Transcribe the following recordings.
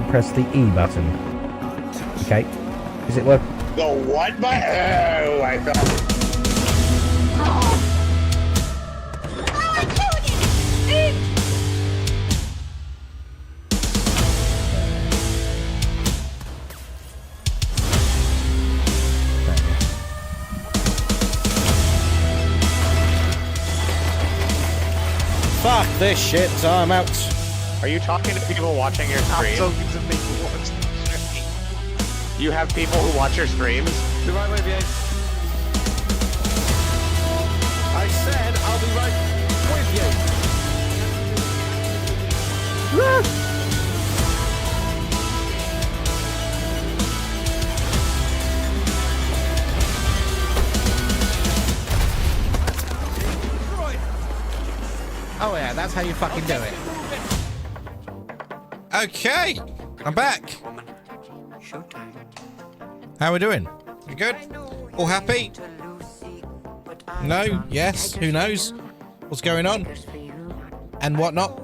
press the E button. Okay. Is it working? The what button? Oh my god. Fuck this shit, so I'm out. Are you talking to people watching your stream? I'm talking to people watching the stream. You have people who watch your streams? Be right with you. I said I'll be right with you. Oh yeah, that's how you fucking do it. Okay, I'm back. How we doing? You good? All happy? No? Yes? Who knows? What's going on? And whatnot?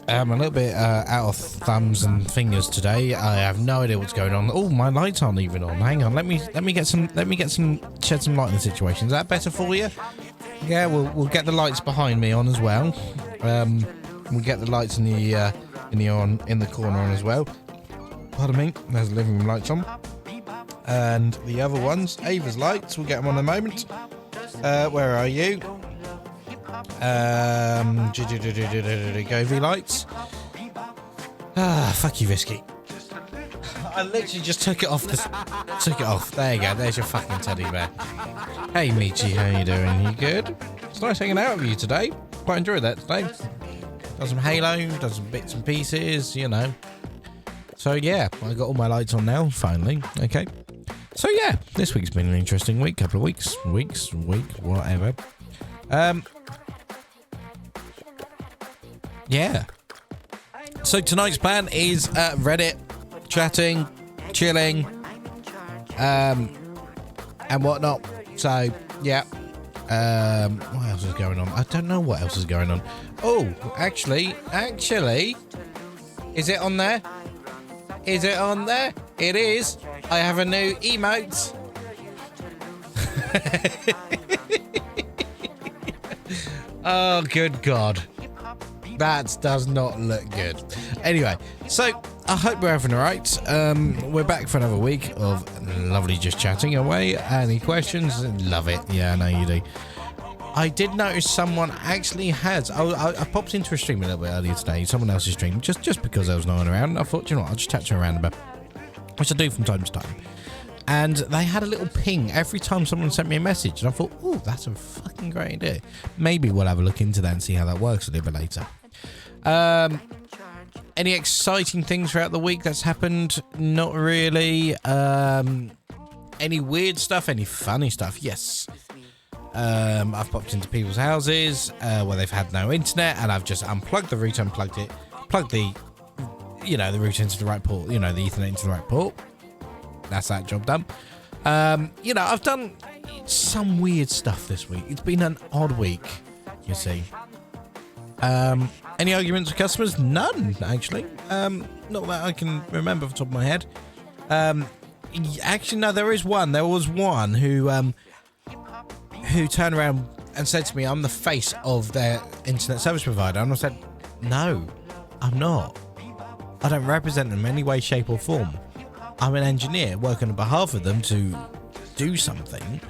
I'm a little bit out of thumbs and fingers today. I have no idea what's going on. Oh, my lights aren't even on. Hang on, let me shed some light in the situation. Is that better for you? Yeah, we'll get the lights behind me on as well. We'll get the lights in the corner on as well. Pardon me. There's the living room lights on, and the other ones, Ava's lights. We'll get them on in a moment. Where are you? Go V lights. Ah, fuck you, Visky. I literally just took it off. Took it off. There you go. There's your fucking teddy bear. Hey, Michi, how you doing? You good? It's nice hanging out with you today. Quite enjoyed that today. Done some Halo, done some bits and pieces, you know. So yeah, I got all my lights on now, finally. Okay. So yeah, this week's been an interesting week. Couple of week, whatever. Yeah. So tonight's plan is Reddit, chatting, chilling, and whatnot. So yeah. What else is going on? I don't know what else is going on. Oh, actually, is it on there? Is it on there? It is. I have a new emote. Oh, good God. That does not look good. Anyway, so I hope we're having all right. We're back for another week of lovely just chatting away. Any questions? Love it. Yeah, I know you do. I did notice someone actually has. I popped into a stream a little bit earlier today, someone else's stream, just because there was no one around. And I thought, you know what, I'll just chat to her around about, which I do from time to time. And they had a little ping every time someone sent me a message. And I thought, oh, that's a fucking great idea. Maybe we'll have a look into that and see how that works a little bit later. Any exciting things throughout the week that's happened? Not really. Any weird stuff? Any funny stuff? Yes. I've popped into people's houses where they've had no internet, and I've just unplugged the router, plugged the router into the right port, the Ethernet into the right port. That's that job done. I've done some weird stuff this week. It's been an odd week, you see. Any arguments with customers? None, actually. Not that I can remember off the top of my head. Actually, no, there is one. There was one who turned around and said to me, I'm the face of their internet service provider. And I said, no, I'm not. I don't represent them in any way, shape or form. I'm an engineer working on behalf of them to do something.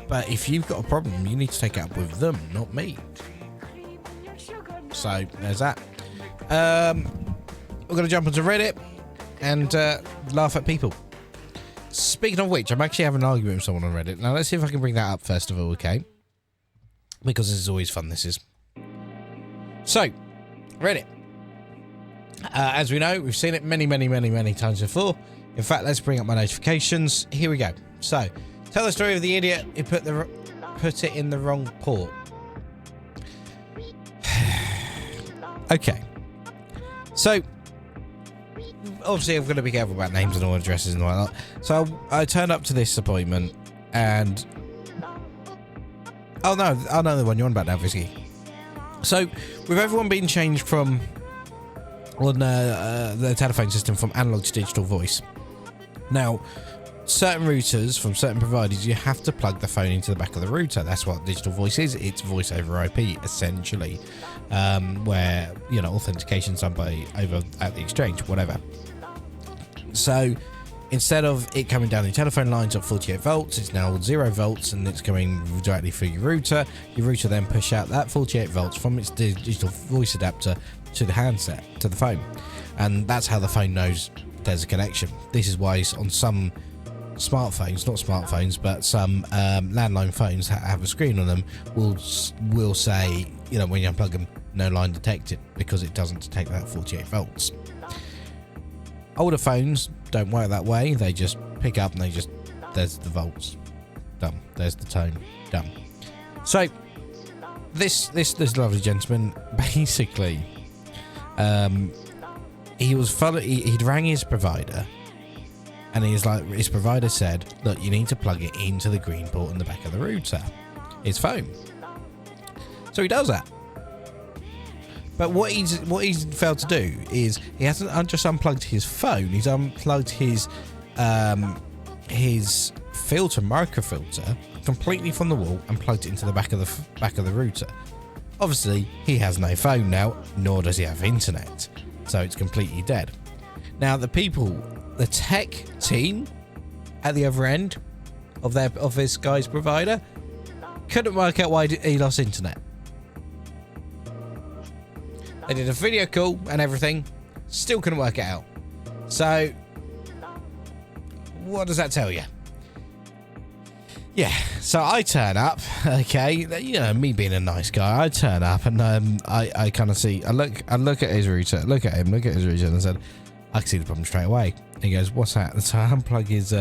But if you've got a problem, you need to take it up with them, not me. So there's that. We're going to jump onto Reddit and laugh at people. Speaking of which, I'm actually having an argument with someone on Reddit. Now, let's see if I can bring that up first of all, okay? Because this is always fun, this is. So, Reddit. As we know, we've seen it many, many, many, many times before. In fact, let's bring up my notifications. Here we go. So, tell the story of the idiot who put it in the wrong port. Okay. So, obviously, I'm going to be careful about names and all addresses and whatnot. So, I turned up to this appointment and... Oh, no. I know the one you're on about now, Visky. So, with everyone being changed from on the telephone system from analog to digital voice. Now, certain routers from certain providers, you have to plug the phone into the back of the router. That's what digital voice is. It's voice over IP, essentially, where, you know, authentication's done by over at the exchange, whatever. So instead of it coming down the telephone lines at 48 volts, it's now 0 volts, and it's going directly through your router. Your router then push out that 48 volts from its digital voice adapter to the handset, to the phone. And that's how the phone knows there's a connection. This is why on some smartphones, not smartphones, but some landline phones that have a screen on them will say, you know, when you unplug them, no line detected, because it doesn't detect that 48 volts. Older phones don't work that way. They just pick up and they just, there's the volts, done. There's the tone, done. So this lovely gentleman, basically, he'd rang his provider, and he's like, his provider said, look, you need to plug it into the green port in the back of the router, his phone. So he does that. But what he's failed to do is he hasn't just unplugged his phone. He's unplugged his microfilter completely from the wall and plugged it into the back of the router. Obviously, he has no phone now, nor does he have internet, so it's completely dead. Now, the tech team at the other end of this guy's provider couldn't work out why he lost internet. They did a video call and everything, still couldn't work it out. So, what does that tell you? Yeah, so I turn up, okay, you know, me being a nice guy, I turn up and I kind of see, I look at his router, look at his router, and I said, I can see the problem straight away. And he goes, what's that? So I unplug his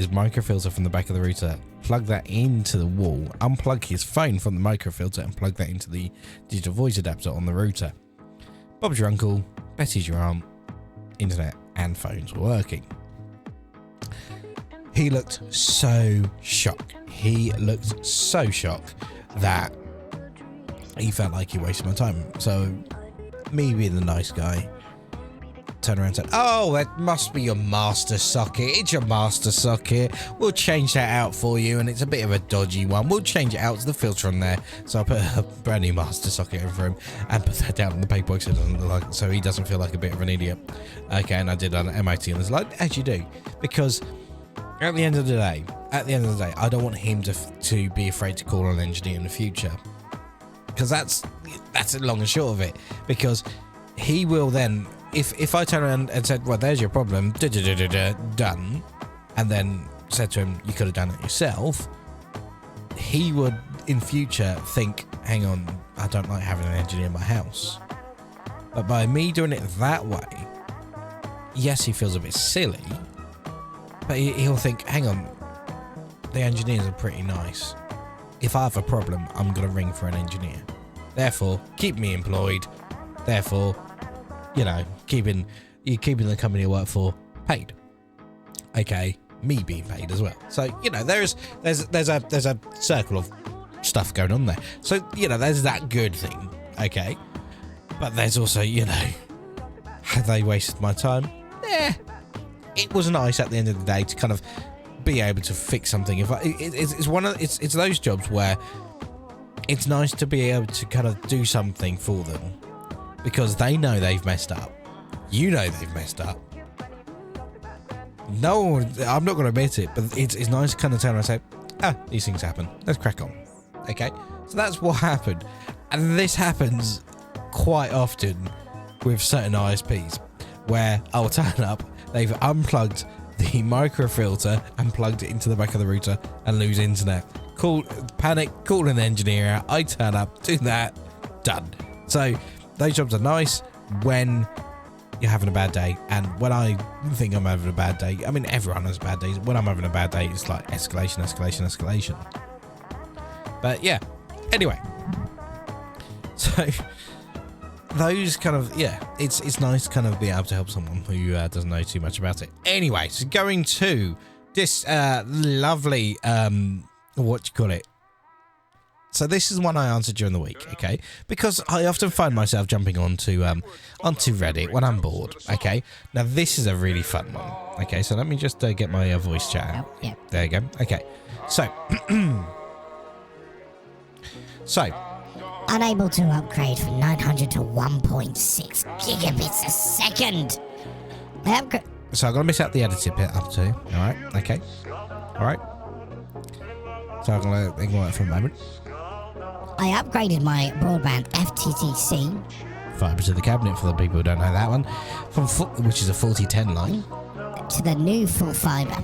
microfilter from the back of the router, plug that into the wall, unplug his phone from the microfilter and plug that into the digital voice adapter on the router. Bob's your uncle, Betty's your aunt, internet and phones were working. He looked so shocked. He looked so shocked that he felt like he wasted my time. So, me being the nice guy, turned around and said, oh, that must be your master socket. It's your master socket. We'll change that out for you, and it's a bit of a dodgy one. We'll change it out to the filter on there. So I put a brand new master socket in for him and put that down on the paperwork so he doesn't feel like a bit of an idiot. Okay, and I did an MOT on this, like, as you do, because at the end of the day, I don't want him to be afraid to call an engineer in the future, because that's the long and short of it. Because he will then, if I turn around and said, well, there's your problem, done, and then said to him, you could have done it yourself, he would in future think, hang on, I don't like having an engineer in my house. But by me doing it that way, yes, he feels a bit silly, but he'll think, hang on, the engineers are pretty nice. If I have a problem, I'm going to ring for an engineer. Therefore, keep me employed. Therefore, you know, keeping the company I work for paid. Okay, me being paid as well. So, you know, there's a circle of stuff going on there. So, you know, there's that good thing. Okay. But there's also, you know, have they wasted my time? Yeah. It was nice at the end of the day to kind of be able to fix something. It's those jobs where it's nice to be able to kind of do something for them, because they know they've messed up. You know they've messed up. No, I'm not going to admit it, but it's nice to kind of turn around and say, these things happen. Let's crack on. Okay? So that's what happened. And this happens quite often with certain ISPs, where I'll turn up, they've unplugged the microfilter and plugged it into the back of the router and lose internet. Panic, call an engineer out. I turn up, do that, done. So those jobs are nice when you're having a bad day. And when I think I'm having a bad day, I mean, everyone has bad days. When I'm having a bad day, it's like escalation. But yeah, anyway. So those kind of, yeah, it's nice to kind of be able to help someone who doesn't know too much about it. Anyway, so going to this lovely, So this is one I answered during the week, okay? Because I often find myself jumping onto Reddit when I'm bored, okay? Now this is a really fun one, okay? So let me just get my voice chat out. Oh, yeah. There you go. Okay. So, Unable to upgrade from 900 to 1.6 gigabits a second. I upgrade. So I'm gonna miss out the edited bit up to. All right. Okay. All right. So I'm gonna ignore it for a moment. I upgraded my broadband FTTC Fibre to the cabinet for the people who don't know that one, which is a 4010 line. to the new full fibre.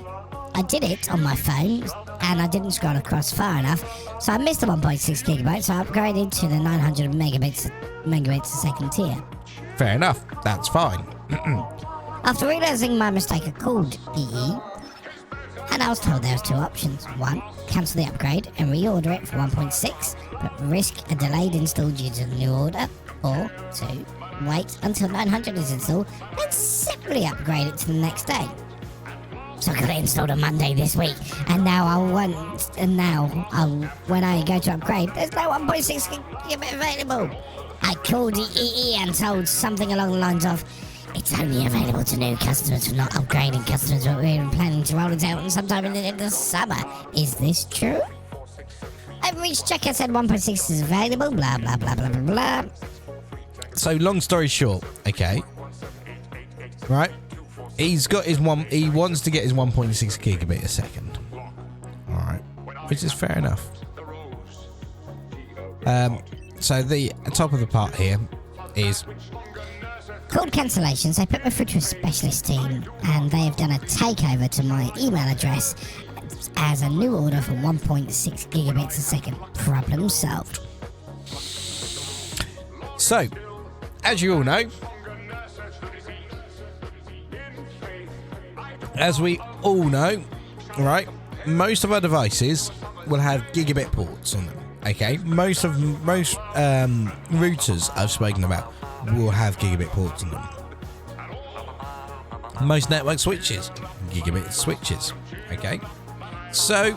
I did it on my phone and I didn't scroll across far enough, so I missed the 1.6 gigabytes. So I upgraded to the 900 megabits a second tier. Fair enough. That's fine. After realizing my mistake, I called EE, and I was told there was two options. One, cancel the upgrade and reorder it for 1.6, but risk a delayed install due to the new order. Or two, wait until 900 is installed and simply upgrade it to the next day. So I got it installed on Monday this week, and now when I go to upgrade, there's no 1.6 gigabit available. I called EE and told something along the lines of, it's only available to new customers for not upgrading customers, but we're planning to roll it out sometime in the summer. Is this true? I've reached checkout, said 1.6 is available, blah, blah, blah, blah, blah, blah. So long story short, okay, right? He's got his one. He wants to get his 1.6 gigabit a second. All right, which is fair enough. So the top of the part here is Called cancellations. They put me through to a specialist team, and they have done a takeover to my email address as a new order for 1.6 gigabits a second. Problem solved. so. As you all know, right, most of our devices will have gigabit ports on them. Okay, most routers I've spoken about will have gigabit ports on them. Most network switches, gigabit switches. Okay, so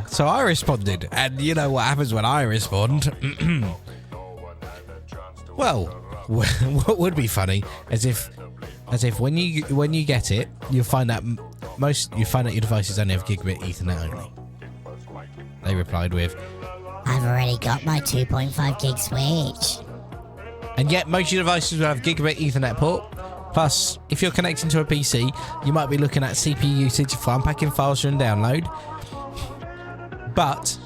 so I responded, and you know what happens when I respond? Well, what would be funny is if when you get it, you'll find that your devices only have gigabit Ethernet only. They replied with, I've already got my 2.5 gig switch. and yet most of your devices will have gigabit Ethernet port. Plus, if you're connecting to a PC, you might be looking at CPU usage for unpacking files and download. But,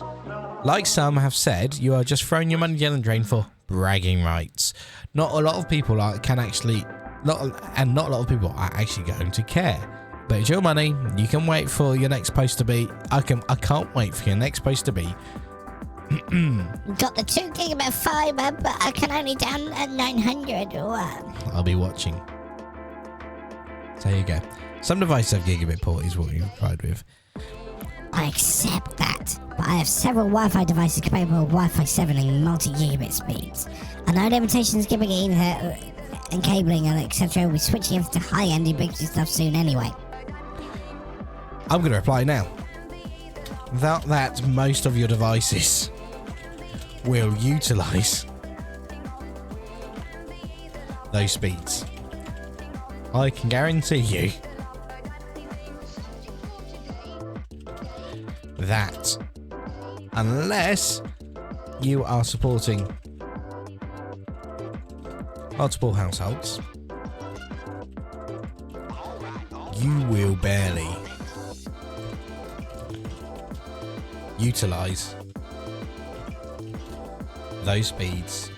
like some have said, you are just throwing your money down the drain for bragging rights. Not a lot of people not a lot of people are actually going to care. But it's your money. You can wait for your next post to be. I can't wait for your next post to be. Got the 2 gigabit fiber, but I can only down at 900. I'll be watching. So there you go. Some devices have gigabit port is what you replied with. I accept that, but I have several Wi-Fi devices capable of Wi-Fi 7 and multi-gigabit speeds. I know limitations giving it Ethernet and cabling and etc. We'll be switching over to high-end ubiquitous stuff soon anyway. I'm going to reply now. Without that, most of your devices will utilize those speeds. I can guarantee you that unless you are supporting multiple households, you will barely utilize those speeds.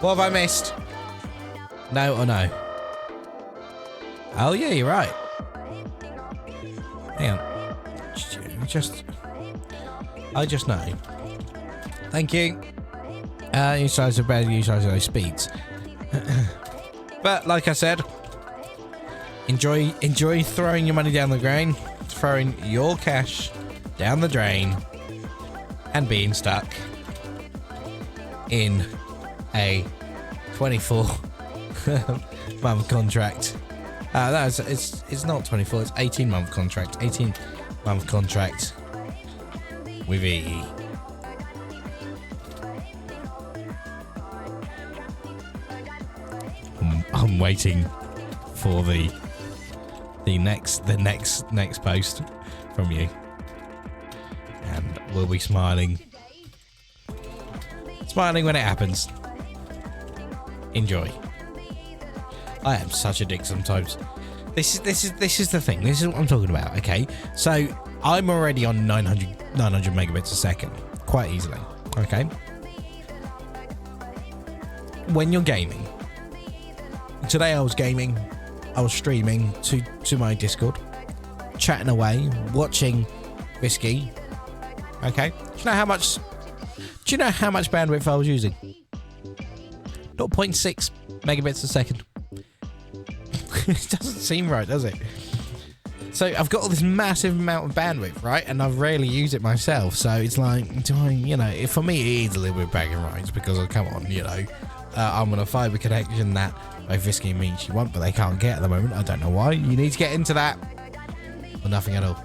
What have I missed? No or no? Oh yeah, you're right. Hang on. I just know. Thank you. Utilize those speeds. But like I said, enjoy throwing your money down the drain, throwing your cash down the drain, and being stuck in a 24 month contract It's not 24. It's 18-month contract. 18-month contract with EE. I'm waiting for the next post from you, and we'll be smiling when it happens. Enjoy. I am such a dick sometimes. This is the thing. This is what I'm talking about. Okay, so I'm already on 900 megabits a second quite easily. Okay, when you're gaming. Today I was gaming, I was streaming to my Discord, chatting away, watching Whiskey. Okay, do you know how much bandwidth I was using? 0.6 megabits a second. It doesn't seem right, does it? So I've got all this massive amount of bandwidth, right? And I've rarely used it myself. So it's like, for me, it is a little bit bragging rights because, come on, I'm on a fibre connection that both Whiskey and Meech want, but they can't get at the moment. I don't know why. You need to get into that. Or nothing at all.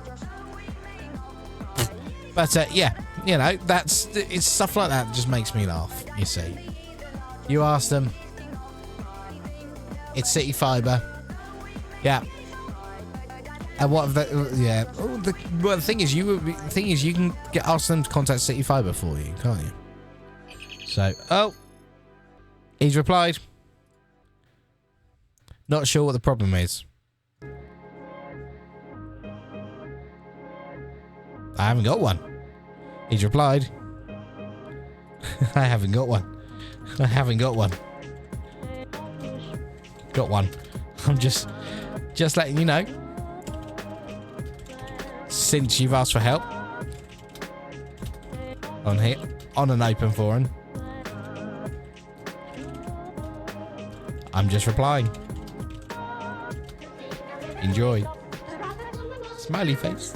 But, it's stuff like that just makes me laugh, you see. You ask them. It's City Fibre. Yeah. And what the thing is, you can ask them to contact City Fibre for you, can't you? So, he's replied. Not sure what the problem is. I haven't got one. He's replied. I haven't got one. I haven't got one. Got one. I'm just letting you know. Since you've asked for help on here, on an open forum, I'm just replying. Enjoy. Smiley face.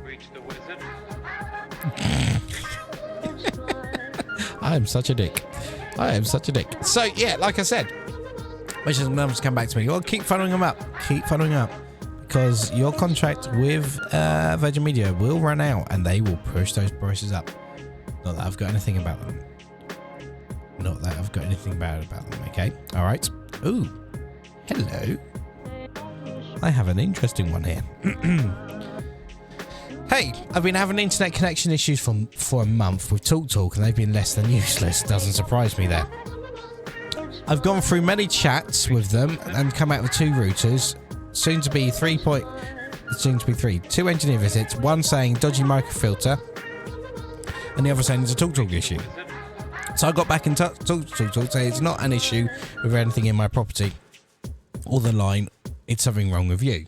Reach the wizard. I am such a dick. So yeah, like I said, which is numbers come back to me. Well, keep following them up. Because your contract with Virgin Media will run out and they will push those prices up. Not that I've got anything about them. Okay. All right. Ooh. Hello. I have an interesting one here. Hey, I've been having internet connection issues for a month with TalkTalk and they've been less than useless. Doesn't surprise me there. I've gone through many chats with them and come out with 2 routers. Soon to be 3. 2 engineer visits. One saying dodgy microfilter and the other saying it's a TalkTalk issue. So I got back in touch TalkTalk say it's not an issue with anything in my property or the line. It's something wrong with you.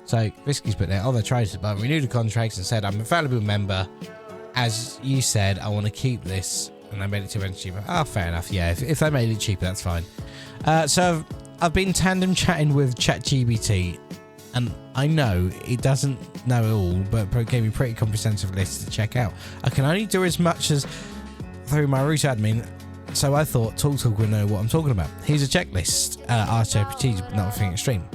So Whiskey's put there, they tried it, but renewed the contracts and said I'm a valuable member. As you said, I want to keep this, and they made it 2 pence cheaper. Fair enough. Yeah, if they made it cheaper, that's fine. So I've been tandem chatting with ChatGPT, and I know it doesn't know it all, but it gave me a pretty comprehensive list to check out. I can only do as much as through my root admin. So I thought TalkTalk would know what I'm talking about. Here's a checklist. RCPT, nothing extreme.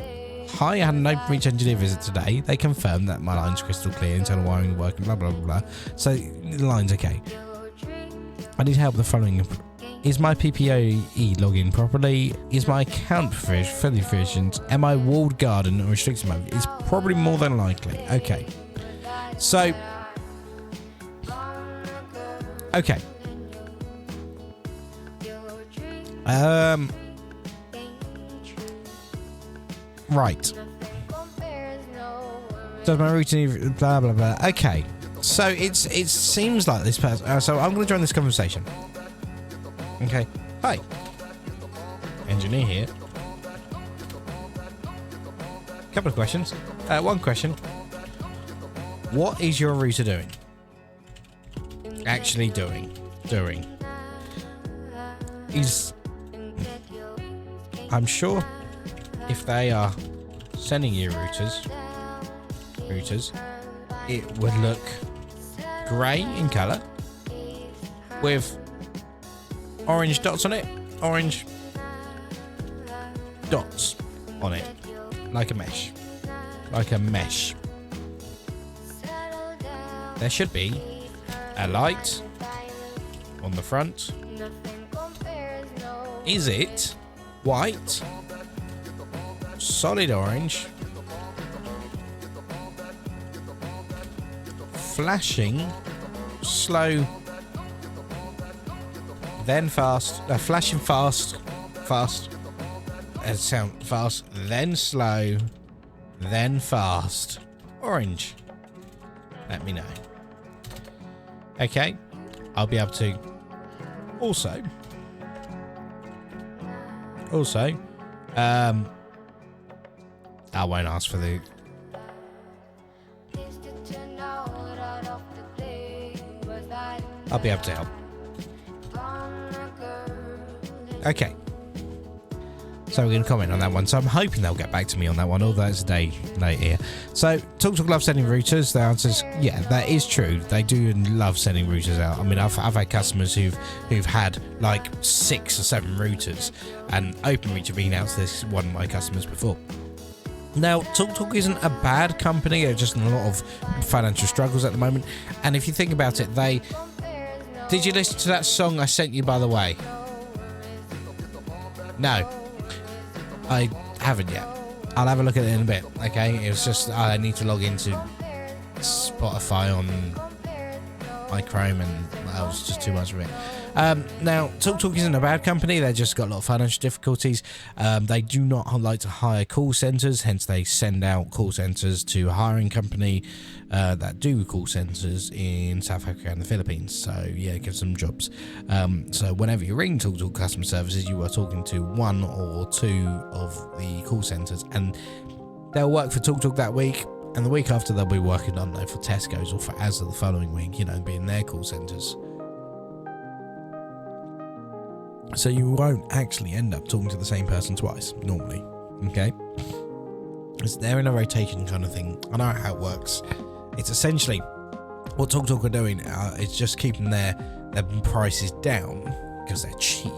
Hi, I had an open reach engineer visit today. They confirmed that my line's crystal clear, internal wiring working, blah, blah, blah, blah. So the line's okay. I need help with the following. Is my PPOE login properly? Is my account fully efficient? Am I walled garden or restricted mode? It's probably more than likely. Okay. So. Okay. Right. Does my routine blah blah blah. Okay. So it seems like this person. So I'm going to join this conversation. Okay. Hi. Engineer here. Couple of questions. One question. What is your router doing? Actually doing. I'm sure if they are sending you routers, it would look grey in colour with orange dots on it. Orange dots on it, like a mesh. Like a mesh. There should be a light on the front. Is it white, solid orange, flashing, slow, then fast, flashing fast, sound fast, then slow, then fast, orange? Let me know. Okay, I'll be able to also, I won't ask for the, I'll be able to help. Okay. So we're going to comment on that one. So I'm hoping they'll get back to me on that one, although it's a day late here. So TalkTalk love sending routers. The answer is, yeah, that is true. They do love sending routers out. I mean, I've had customers who've had like 6 or 7 routers, and OpenReach have been out to this one of my customers before. Now, TalkTalk isn't a bad company. They're just in a lot of financial struggles at the moment. And if you think about it, did you listen to that song I sent you, by the way? No. I haven't yet. I'll have a look at it in a bit, okay? It was just, I need to log into Spotify on my Chrome, and that was just too much of it. Now, TalkTalk isn't a bad company. They've just got a lot of financial difficulties. They do not like to hire call centres, hence they send out call centres to a hiring company that do call centres in South Africa and the Philippines. So, yeah, it gives them jobs. So whenever you ring TalkTalk customer services, you are talking to 1 or 2 of the call centres, and they'll work for TalkTalk that week, and the week after they'll be working on for Tesco's or for Asda the following week, being their call centres. So you won't actually end up talking to the same person twice, normally, okay? They're in a rotation kind of thing. I know how it works. It's essentially what TalkTalk are doing is just keeping their prices down because they're cheap,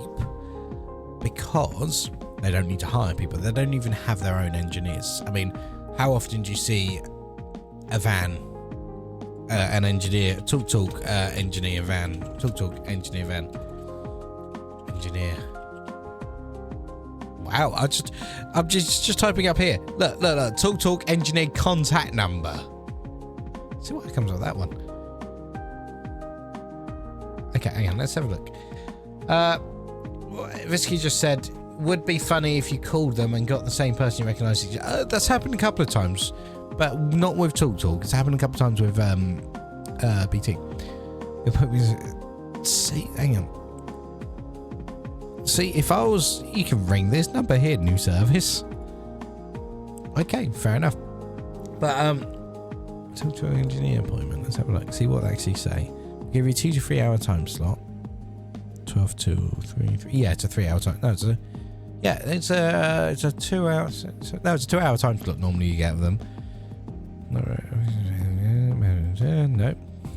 because they don't need to hire people. They don't even have their own engineers. I mean, how often do you see a van, an engineer, TalkTalk engineer van, TalkTalk engineer van? Engineer. Wow, I'm just typing up here. Look, TalkTalk engineer contact number. See what comes with that one. Okay, hang on, let's have a look. Risky just said, would be funny if you called them and got the same person you recognise. That's happened a couple of times, but not with TalkTalk. It's happened a couple of times with BT. See, hang on. See, if I was, you can ring this number here, new service. Okay, fair enough. But talk to an engineer appointment. Let's have a look. See what they actually say. We'll give you a 2 to 3 hour time slot. 12 to 3. Yeah, it's a 3 hour time. No, it's a 2 hours. No, it's a 2 hour time slot. Normally you get with them. No.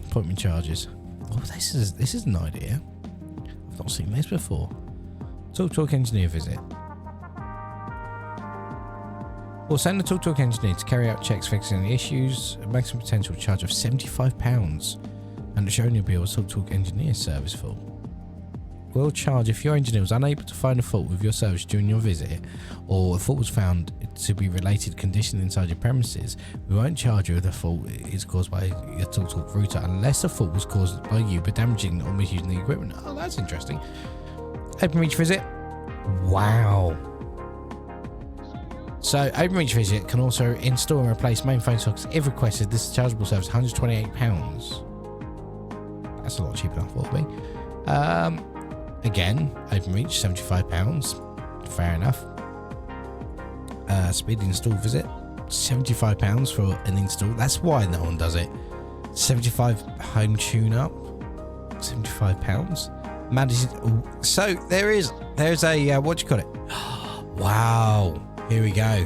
Appointment charges. Oh, this is an idea. I've not seen this before. TalkTalk engineer visit. We'll send a TalkTalk engineer to carry out checks fixing the issues. A maximum potential charge of £75, and it's only be a TalkTalk engineer service for. We'll charge if your engineer was unable to find a fault with your service during your visit, or a fault was found to be related to condition inside your premises. We won't charge you if the fault is caused by your TalkTalk router, unless the fault was caused by you by damaging or misusing the equipment. Oh, that's interesting. OpenReach visit. Wow. So OpenReach visit can also install and replace main phone sockets if requested. This is a chargeable service, £128. That's a lot cheaper than I thought it would be. Again, OpenReach, £75. Fair enough. Speed install visit, £75 for an install. That's why no one does it. 75 home tune up, £75. So there's a what do you call it? Wow, here we go.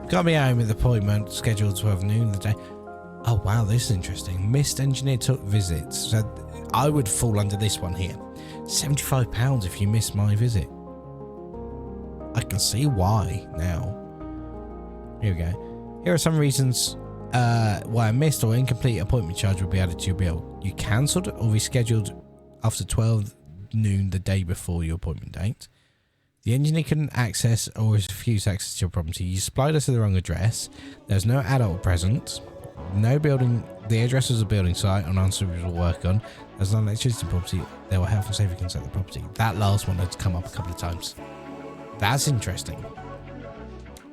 Got me home with appointment scheduled 12 noon the day. Oh wow, this is interesting. Missed engineer took visits. So I would fall under this one here. £75 if you miss my visit. I can see why now. Here we go. Here are some reasons why a missed or incomplete appointment charge will be added to your bill. You cancelled or rescheduled after 12 noon the day before your appointment date. The engineer couldn't access or refused access to your property. You supplied us to the wrong address. There's no adult present. No building. The address was a building site on unsuitable work on. There's no electricity property. There were health and safety concerns at the property. That last one had come up a couple of times. That's interesting.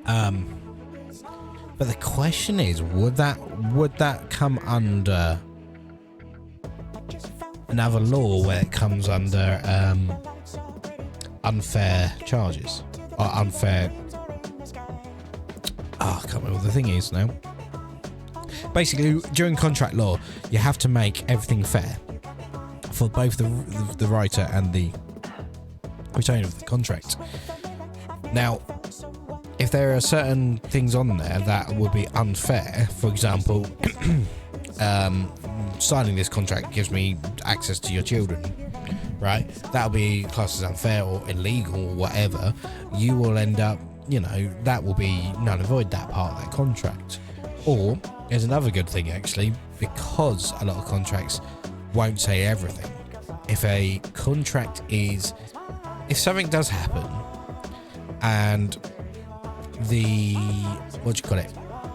But the question is, would that come under another law where it comes under unfair charges or unfair? I can't remember what the thing is now. Basically, during contract law, you have to make everything fair for both the writer and the retainer of the contract. Now, if there are certain things on there that would be unfair, for example, signing this contract gives me access to your children, right? That'll be classed as unfair or illegal or whatever. You will end up, that will be null and void, that part of that contract. Or there's another good thing actually, because a lot of contracts won't say everything. If a contract if something does happen and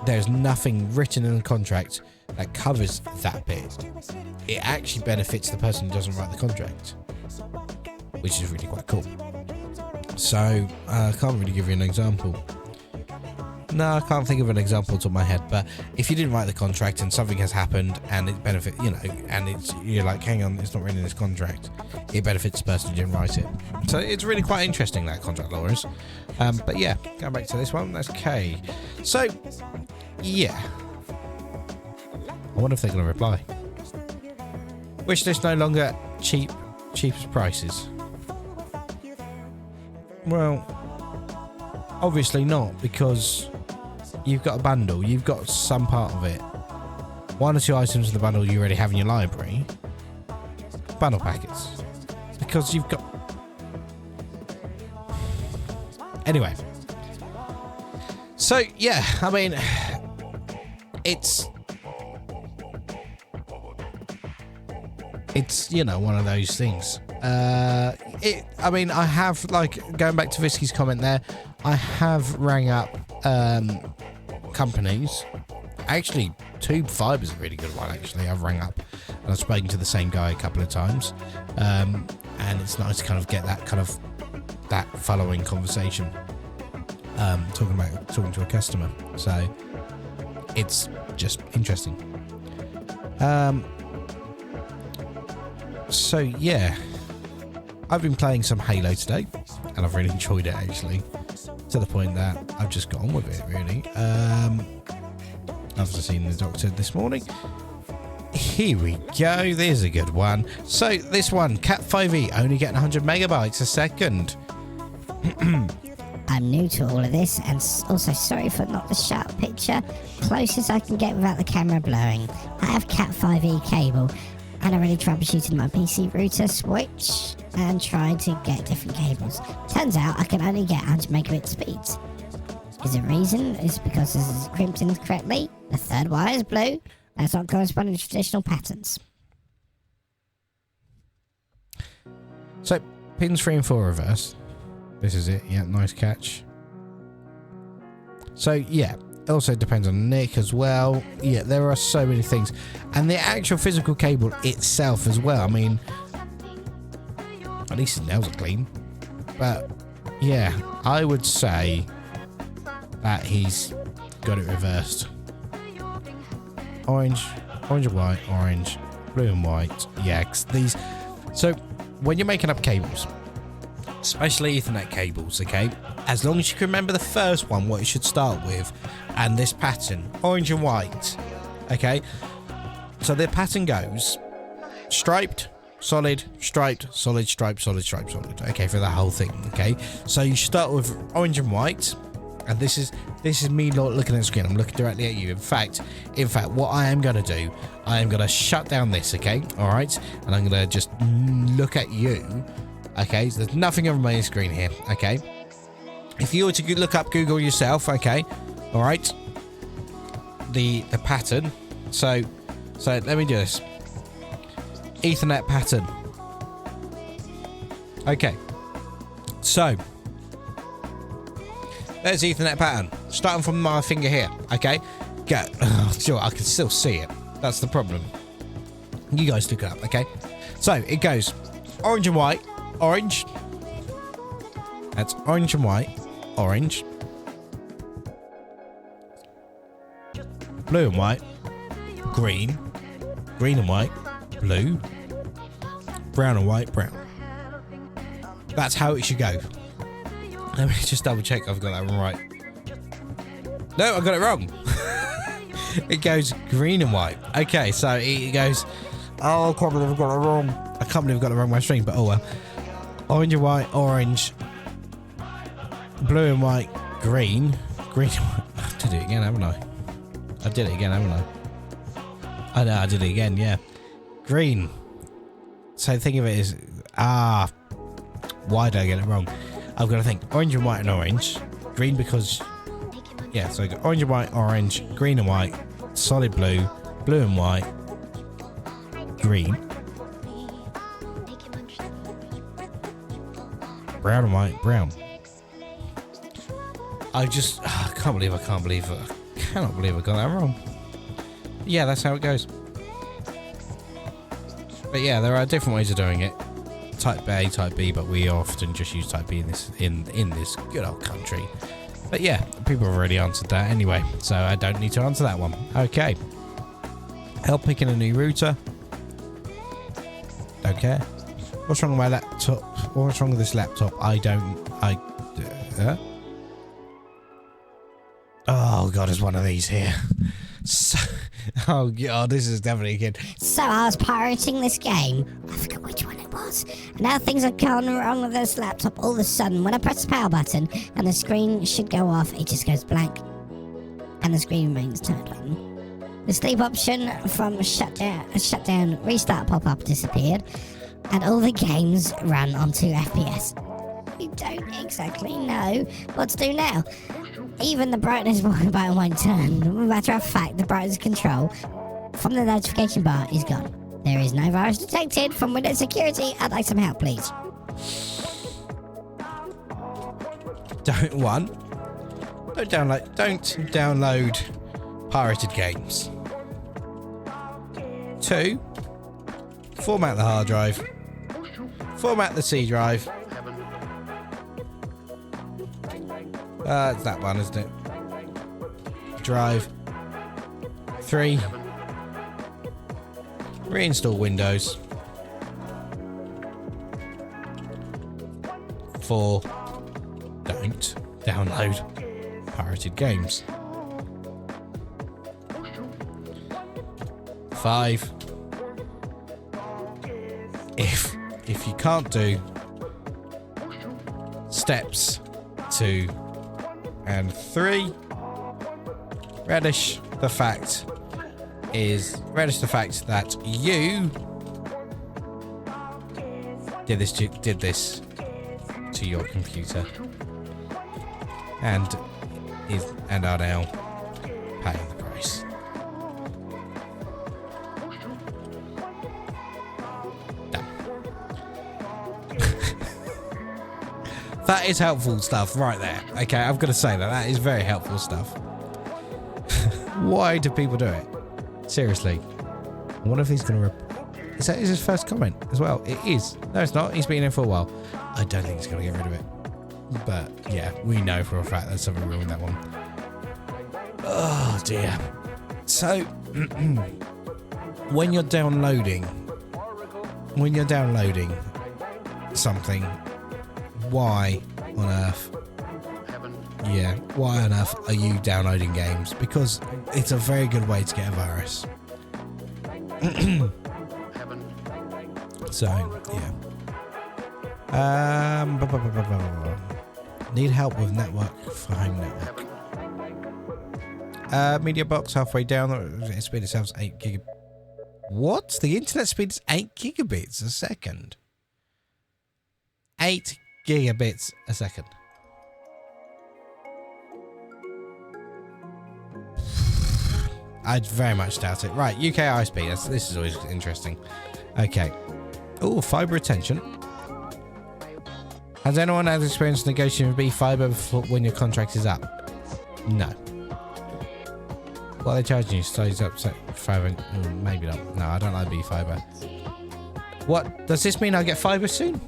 there's nothing written in the contract that covers that bit, it actually benefits the person who doesn't write the contract, which is really quite cool. So I can't really give you an example. No, I can't think of an example off the top of my head, but if you didn't write the contract and something has happened and it benefits, and you're like, hang on, it's not written in this contract, it benefits the person who didn't write it. So it's really quite interesting, that contract law is. But yeah, going back to this one, that's K. So, yeah. I wonder if they're going to reply. Wish list no longer cheapest prices. Well, obviously not, because you've got a bundle, you've got some part of it. One or two items in the bundle you already have in your library. Bundle packets. Because you've got... Anyway. So, yeah, I mean, it's one of those things. I have, going back to Visky's comment there, I have rang up companies. Actually, Tube Fibre is a really good one, actually. I've rang up and I've spoken to the same guy a couple of times. And it's nice to kind of get that following conversation. Talking to a customer. So, it's just interesting. So, yeah. I've been playing some Halo today, and I've really enjoyed it, actually, to the point that I've just got on with it, really. After seeing the doctor this morning. Here we go, there's a good one. So, this one, Cat5e, only getting 100 megabytes a second. I'm new to all of this, and also sorry for not the sharp picture. Closest I can get without the camera blurring. I have Cat5e cable, and I really troubleshooted my PC router switch and tried to get different cables. Turns out I can only get 100 megabit speeds. Is the reason? Is because this is crimped incorrectly? The third wire is blue. That's not corresponding to traditional patterns. So, pins 3 and 4 reverse. This is it. Yeah, nice catch. So, yeah. It also depends on Nick as well. Yeah, there are so many things. And the actual physical cable itself as well. I mean, at least his nails are clean. But, yeah, I would say that he's got it reversed. Orange and white, orange, blue and white. Yeah, these. So, when you're making up cables, especially Ethernet cables, okay, as long as you can remember the first one, what it should start with, and this pattern, orange and white, okay, so the pattern goes striped, solid, striped, solid, striped, solid, striped, solid, okay, for the whole thing, okay. So you start with orange and white, and this is me not looking at the screen, I'm looking directly at you. In fact, what I am going to do, I am going to shut down this, okay, all right, and I'm going to just look at you. Okay, so there's nothing on my screen here, okay? if you were to look up Google yourself, okay, all right, the pattern. So let me do this. Ethernet pattern. Okay. So there's the Ethernet pattern. Starting from my finger here. Okay. Go. Sure, I can still see it. That's the problem. You guys look it up, okay? So it goes orange and white, orange. That's orange and white, orange. Blue and white, green. Green and white, blue. Brown and white, brown. That's how it should go. Let me just double check I've got that one right. No, I got it wrong. It goes green and white. Okay, so it goes... Oh, I can't believe I've got it wrong. I can't believe I've got it wrong on my stream, but oh well. Orange and white, orange. Blue and white, green. Green and white. I did it again, haven't I? I did it again, haven't I? I know, I did it again, yeah. Green. So think of it as... why did I get it wrong? I've got to think orange and white and orange. Green because... Yeah, so I got orange and white, orange, green and white, solid blue, blue and white, green, brown and white, brown. I cannot believe I cannot believe I got that wrong. Yeah, that's how it goes. But yeah, there are different ways of doing it. Type A, type B, but we often just use type B in this good old country. But yeah, people have already answered that anyway, so I don't need to answer that one. Okay. Help picking a new router. Okay. What's wrong with my laptop? What's wrong with this laptop? Oh god, there's one of these here. So, oh god, this is definitely a kid. So I was pirating this game. I forgot which one it was. And now things have gone wrong with this laptop all of a sudden. When I press the power button and the screen should go off, it just goes blank. And the screen remains turned on. The sleep option from shutdown, restart pop-up disappeared. And all the games run on 2 FPS. We don't exactly know what to do now. Even the brightness button won't turn. Matter of fact, the brightness control from the notification bar is gone. There is no virus detected from Windows Security. I'd like some help, please. Don't download pirated games. 2, format the hard drive. Format the C drive. It's that one, isn't it? Drive. 3. Reinstall Windows. 4. Don't download pirated games. 5. If you can't do steps 2 and 3, relish the fact that you did this to your computer and are now paying the price. Done. That is helpful stuff right there. Okay, I've got to say that is very helpful stuff. Why do people do it? Seriously. I wonder if he's going to... Is that his first comment as well? It is. No, it's not. He's been in for a while. I don't think he's going to get rid of it. But, yeah, we know for a fact there's something wrong with that one. Oh, dear. So, when you're downloading something, why on earth... Yeah, why on earth are you downloading games? Because it's a very good way to get a virus. So, yeah. Need help with network for home network. Media box halfway down. The speed itself is 8 gigabits. What? The internet speed is 8 gigabits a second. 8 gigabits a second. I very much doubt it. Right, UK ISP. This is always interesting. Okay. Oh, fibre retention. Has anyone had experience negotiating with B-Fibre when your contract is up? No. What are they charging you? Size up, fibre? Maybe not. No, I don't like B-Fibre. What? Does this mean I get fibre soon?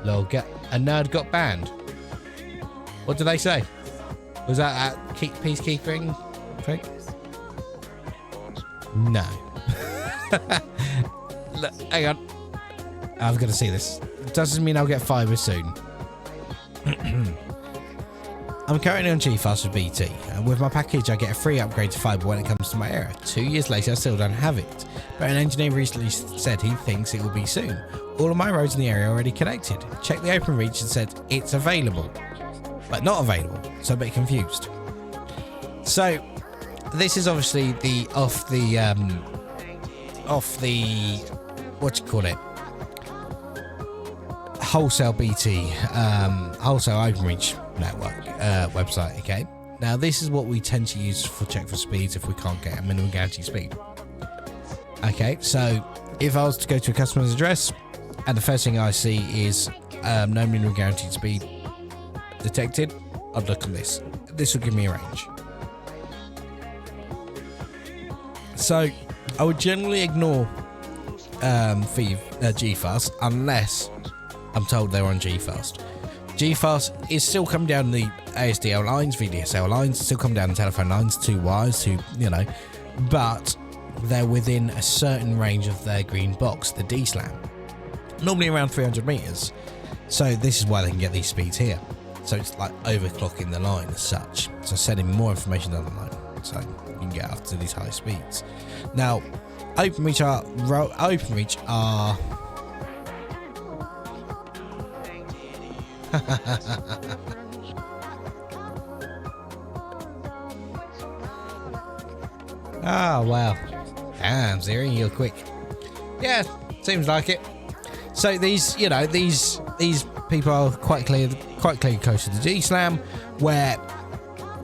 Lol, a nerd got banned. What did they say? Was that a peacekeeping thing? No. Look, hang on. I've got to see this. Doesn't mean I'll get fibre soon. I'm currently on G-Fast with BT, and with my package I get a free upgrade to fibre when it comes to my area. 2 years later I still don't have it, but an engineer recently said he thinks it will be soon. All of my roads in the area are already connected. Checked the OpenReach and said it's available, but not available, so a bit confused. So this is obviously off the what you call it, wholesale BT, wholesale OpenReach network website. Okay, now this is what we tend to use for check for speeds if we can't get a minimum guaranteed speed. Okay, so if I was to go to a customer's address and the first thing I see is no minimum guaranteed speed detected, I'd look at this. This will give me a range. So I would generally ignore G-Fast unless I'm told they're on G-Fast. G-Fast is still coming down the ASDL lines, VDSL lines, still come down the telephone lines, 2 wires, but they're within a certain range of their green box, the DSLAM. Normally around 300 meters. So this is why they can get these speeds here. So it's like overclocking the line as such. So sending more information down the line. So you can get up to these high speeds. Now, OpenReach are oh wow. Damn, Zeri, you're quick. Yeah, seems like it. So these people are quite clearly close to the DSLAM, where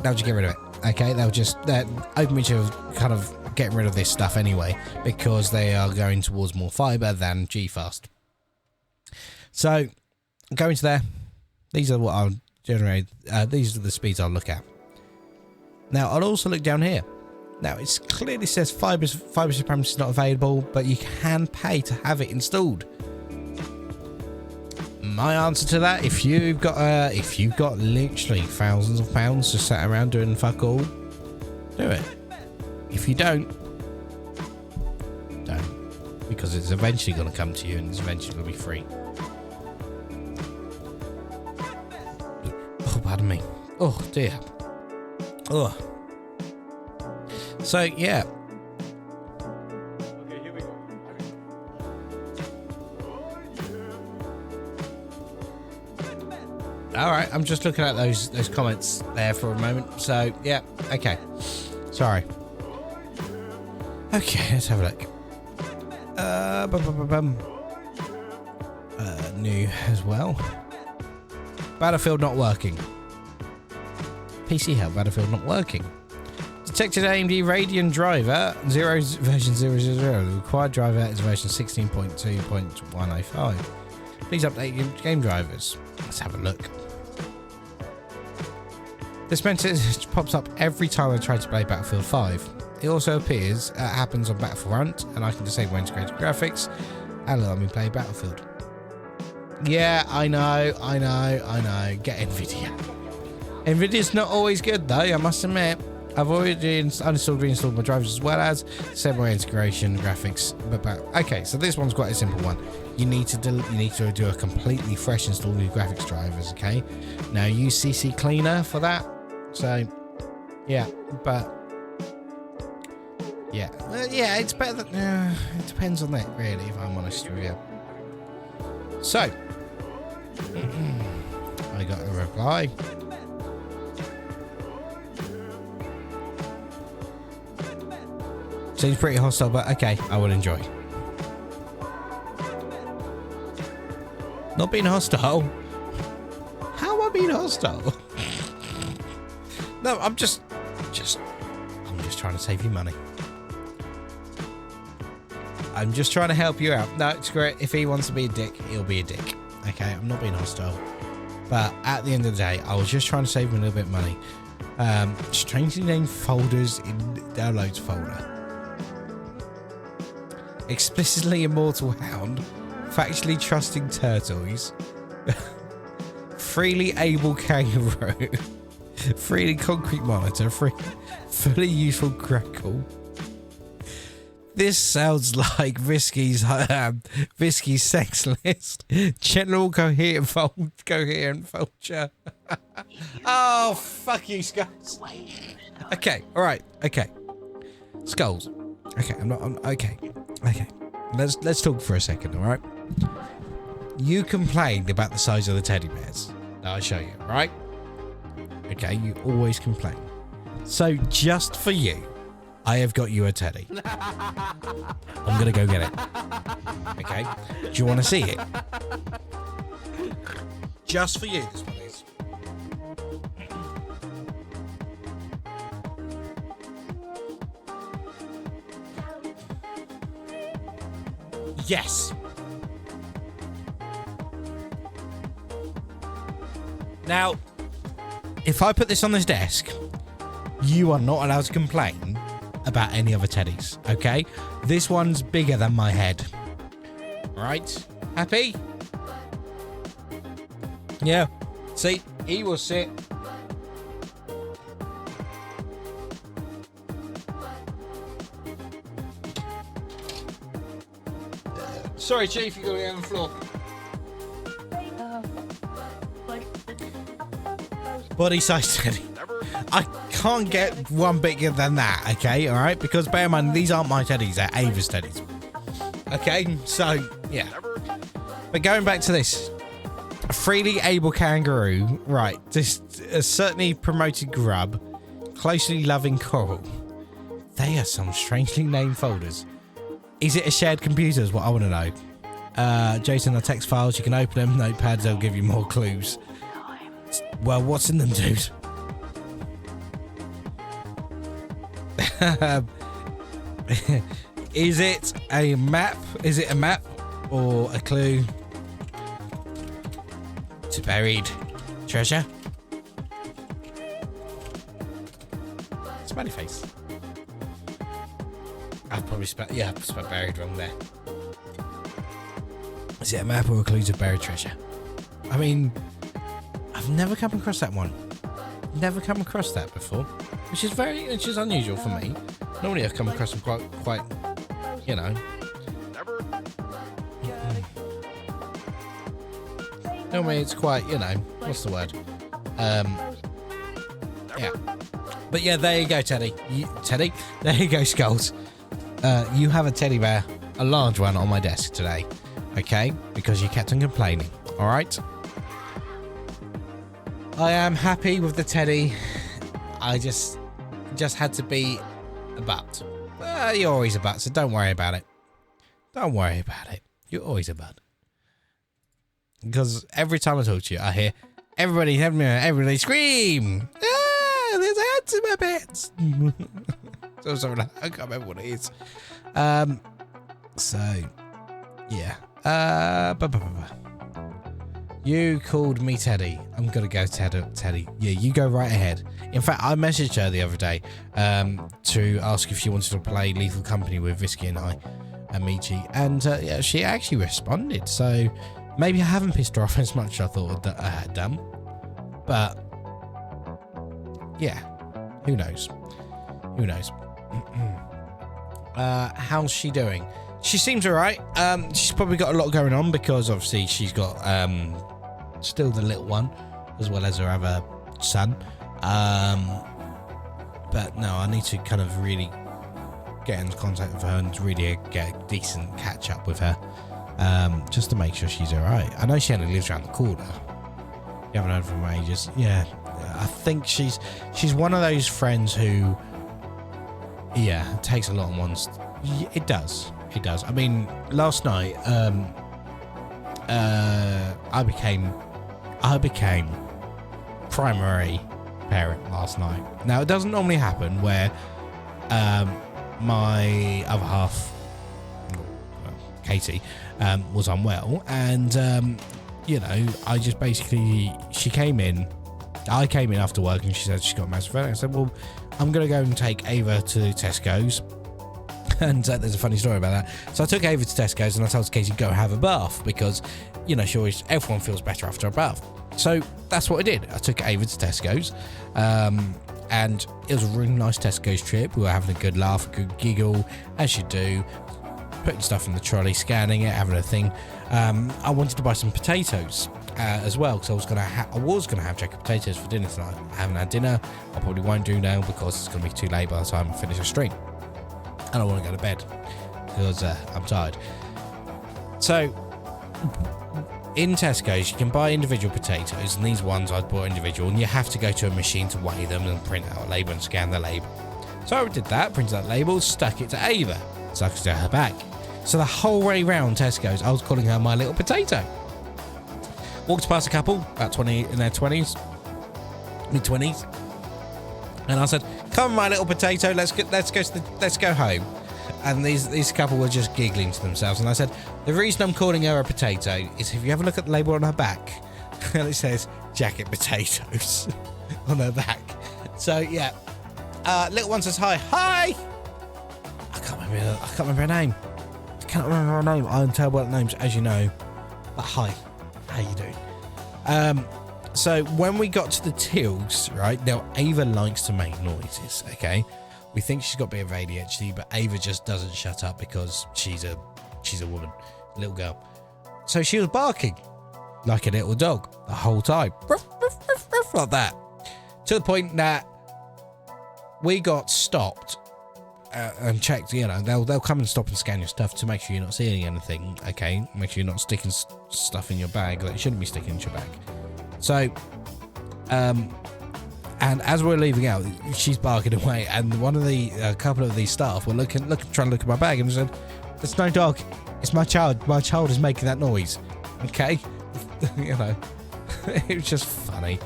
they'll just get rid of it. Okay, OpenReach are kind of getting rid of this stuff anyway because they are going towards more fibre than G-Fast. So going to there, these are what I'll generate. These are the speeds I'll look at. Now I'll also look down here. Now it clearly says fibre supremacy is not available, but you can pay to have it installed. My answer to that, if you've got literally thousands of pounds just sat around doing fuck all, do it. If you don't, because it's eventually going to come to you and it's eventually going to be free. Oh, pardon me. Oh dear. Oh. So yeah. Okay, here we go. All right, I'm just looking at those comments there for a moment. So yeah, okay. Sorry. Okay, let's have a look. New as well. Battlefield not working. PC Help Battlefield not working. Detected AMD Radeon driver version 000. The required driver is version 16.2.105. Please update your game drivers. Let's have a look. This message pops up every time I try to play Battlefield 5. It also happens on Battlefront, and I can disable integrated graphics and let me play Battlefield. Yeah, I know. Get NVIDIA. NVIDIA's not always good though, I must admit. I've already reinstalled my drivers as well as set my integration graphics. Okay, so this one's quite a simple one. You need to do a completely fresh install of your graphics drivers. Okay, now use CC Cleaner for that. So yeah, but yeah, it's better. It depends on that really, if I'm honest with you. So I got a reply. Seems pretty hostile, but okay, I will enjoy. Not being hostile? How am I being hostile? No, I'm just I'm just trying to save you money. I'm just trying to help you out. No, screw it. If he wants to be a dick, he'll be a dick. Okay, I'm not being hostile. But at the end of the day, I was just trying to save him a little bit of money. Strangely named folders in downloads folder. Explicitly immortal hound. Factually trusting turtles. Freely able kangaroo. Freely concrete monitor. Fully useful crackle. This sounds like Risky's sex list. General coherent vulture. Oh, fuck you, Skulls. Okay, all right, okay. Skulls. Okay, okay. Let's talk for a second, all right? You complained about the size of the teddy bears. I'll show you, all right? Okay, you always complain. So just for you, I have got you a teddy. I'm gonna go get it. Okay? Do you want to see it? Just for you, this one is. Yes. Now, if I put this on this desk, you are not allowed to complain about any other teddies, okay? This one's bigger than my head. Right? Happy? Yeah. See, he will sit. Sorry, Chief, you're going to be on the floor. Body size teddy. I can't get one bigger than that, okay? All right? Because bear in mind, these aren't my teddies, they're Ava's teddies. Okay? So, yeah. But going back to this. A freely able kangaroo. Right. This certainly promoted grub. Closely loving coral. They are some strangely named folders. Is it a shared computer is what I want to know. Jason, the text files, you can open them. Notepads, they'll give you more clues. Well, what's in them, dude? Is it a map? Is it a map or a clue to buried treasure? Smiley face. I've probably spelled buried wrong there. Is it a map or a clue to buried treasure? I mean, I've never come across that one. Never come across that before, which is unusual for me. Normally I've come across them quite, you know. Normally it's quite, you know, what's the word? Yeah. But yeah, there you go, Teddy. Teddy? There you go, Skulls. You have a teddy bear, a large one, on my desk today. Okay? Because you kept on complaining. Alright? I am happy with the teddy. I just had to be a butt. You're always a butt, so don't worry about it. Don't worry about it. You're always a butt. Because every time I talk to you, I hear everybody scream. Ah, there's ants in my pants. So sorry, I can't remember what it is. So, yeah. You called me Teddy. I'm gonna go Teddy. Yeah, you go right ahead. In fact, I messaged her the other day to ask if she wanted to play Lethal Company with Risky and I and Michi, and yeah, she actually responded. So maybe I haven't pissed her off as much as I thought that I had done. But yeah, who knows? Who knows? How's she doing? She seems alright. She's probably got a lot going on because obviously she's got still the little one as well as her other son. But no, I need to kind of really get in contact with her and really get a decent catch up with her, just to make sure she's alright. I know she only lives around the corner. You haven't heard from her ages. Yeah, I think she's one of those friends who, yeah, takes a lot on one's. It does. It does. I mean, last night, I became primary parent last night. Now, it doesn't normally happen where my other half, Katie, was unwell, and you know, I just basically, I came in after work and she said she's got a massive headache. I said, well, I'm going to go and take Ava to Tesco's. And there's a funny story about that. So I took Ava to Tesco's and I told Katie, go have a bath, because, you know, everyone feels better after a bath. So that's what I did. I took Ava to Tesco's, and it was a really nice Tesco's trip. We were having a good laugh, a good giggle, as you do, putting stuff in the trolley, scanning it, having a thing. I wanted to buy some potatoes as well, because I was gonna have jacket potatoes for dinner tonight. I haven't had dinner. I probably won't do now because it's gonna be too late by the time I finish the stream, and I want to go to bed because I'm tired. So in Tesco's you can buy individual potatoes, and these ones I'd bought individual, and you have to go to a machine to weigh them and print out a label and scan the label. So I did that, printed out the label, stuck it to Ava, stuck it to her bag. So the whole way round Tesco's, I was calling her my little potato. Walked past a couple, about 20 in their 20s, mid-20s, and I said, "Come on, my little potato, let's go home." And these couple were just giggling to themselves, and I said, "The reason I'm calling her a potato is if you have a look at the label on her back, and it says jacket potatoes on her back." So yeah, little one says hi. Hi. I can't remember her name. I'm terrible at names, as you know. But hi. How you doing? So when we got to the tills, right, now Ava likes to make noises, okay? We think she's got a bit of ADHD, but Ava just doesn't shut up because she's a woman, a little girl. So she was barking like a little dog the whole time. Ruff, ruff, ruff, ruff, like that. To the point that we got stopped and checked, you know, they'll come and stop and scan your stuff to make sure you're not seeing anything, okay? Make sure you're not sticking stuff in your bag that you shouldn't be sticking in your bag. So, and as we're leaving out, she's barking away, and one of the couple of these staff were trying to look at my bag, and said, "It's no dog, it's my child. My child is making that noise." Okay, you know, it was just funny.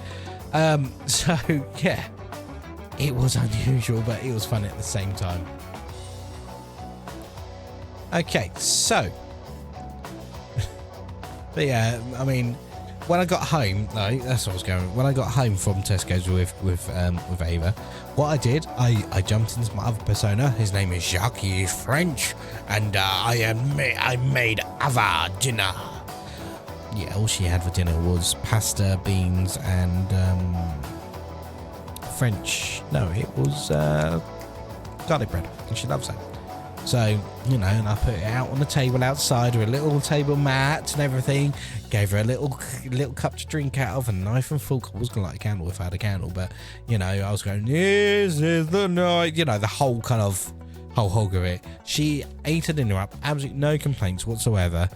So yeah, it was unusual, but it was funny at the same time. Okay, so, but yeah, I mean, when I got home, no, that's what I was going. When I got home from Tesco's with Ava, what I did, I jumped into my other persona. His name is Jacques. He is French, and I made Ava dinner. Yeah, all she had for dinner was pasta, beans, and French. No, it was garlic bread, and she loves that. So, you know, and I put it out on the table outside with a little table mat and everything. Gave her a little cup to drink out of, and a knife and fork. I was going to light a candle if I had a candle, but, you know, I was going, "This is the night," you know, the whole hog of it. She ate her dinner up, absolutely no complaints whatsoever.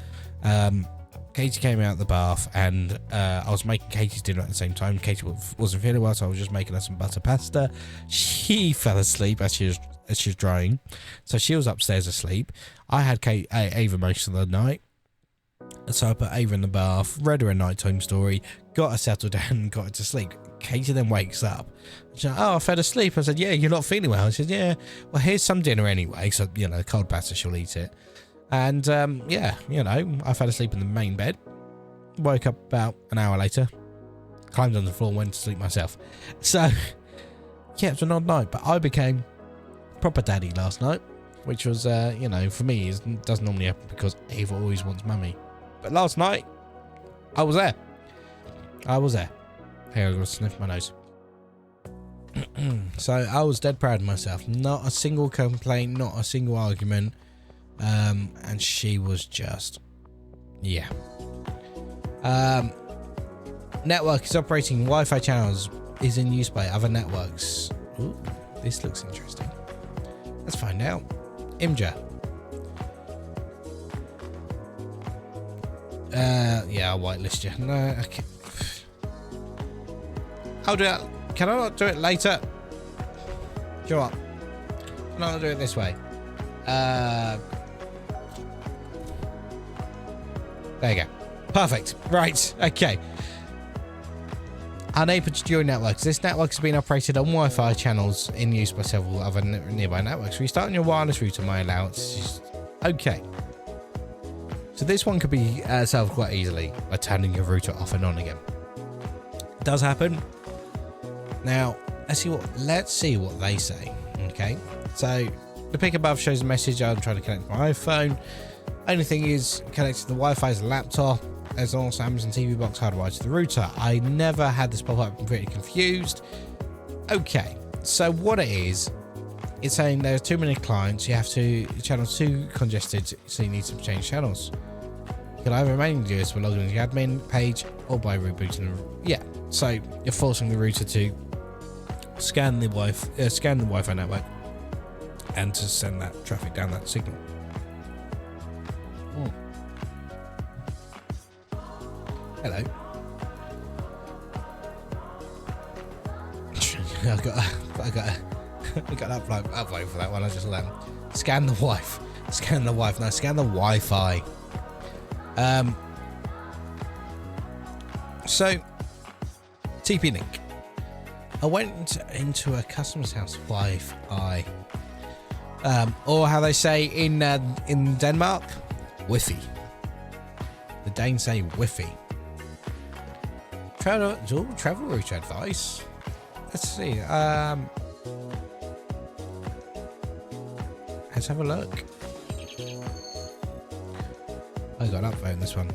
Katie came out of the bath, and I was making Katie's dinner at the same time. Katie wasn't feeling well, so I was just making her some butter pasta. She fell asleep as she was drying, so she was upstairs asleep. I had Ava most of the night, so I put Ava in the bath, read her a nighttime story, got her settled down, and got her to sleep. Katie then wakes up. She's like, "Oh, I fell asleep." I said, "Yeah, you're not feeling well." I said, "Yeah, well, here's some dinner anyway." So, you know, cold pasta, she'll eat it. And yeah, you know, I fell asleep in the main bed. Woke up about an hour later, climbed on the floor and went to sleep myself. So yeah, it was an odd night, but I became proper daddy last night, which was, you know, for me, it doesn't normally happen because Ava always wants mummy. But last night, I was there. Here, I'm going to sniff my nose. So I was dead proud of myself. Not a single complaint, not a single argument. And she was just, yeah. Network is operating Wi-Fi channels is in use by other networks. Ooh, this looks interesting. Let's find out. Imja. Yeah, I'll whitelist you. No, okay. I'll do it. Can I not do it later? Do you know what? Can I not do it this way? There you go. Perfect. Right. Okay. Unable to join networks. This network has been operated on Wi-Fi channels in use by several other nearby networks. Restarting your wireless router may allow it to... Okay. So this one could be solved quite easily by turning your router off and on again. It does happen. Now, let's see what they say. Okay. So the pic above shows a message. I'm trying to connect my iPhone. Only thing is connected to the Wi-Fi is a laptop. There's also Amazon TV box hardwired to the router. I never had this pop up. I'm pretty confused. Okay, so what it is, it's saying there's too many clients. You have to channels too congested, so you need to change channels. You can either remain do this by logging into the admin page or by rebooting. Yeah, so you're forcing the router to scan the Wi-Fi network and to send that traffic down that signal. Hello. I got an upload for that one. I just learned. Scan the Wi-Fi. Scan the Wi-Fi. No, scan the Wi-Fi. So, TP-Link. I went into a customer's house Wi-Fi. Or how they say in Denmark, Wi-Fi. The Danes say Wi-Fi. Travel route advice. Let's see. Let's have a look. I got an upvote in this one.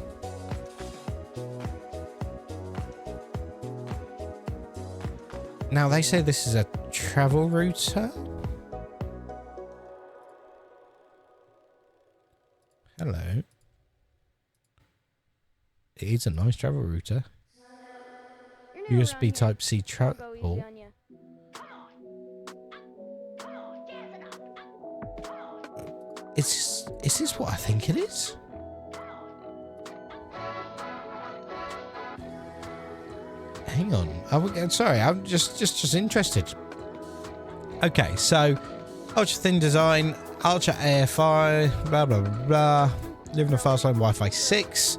Now they say this is a travel router. Hello. It is a nice travel router. USB Type-C port. Is this what I think it is? Hang on. Sorry, I'm just interested. Okay, so ultra thin design, ultra AFI, blah blah blah. Living a fast line Wi-Fi 6.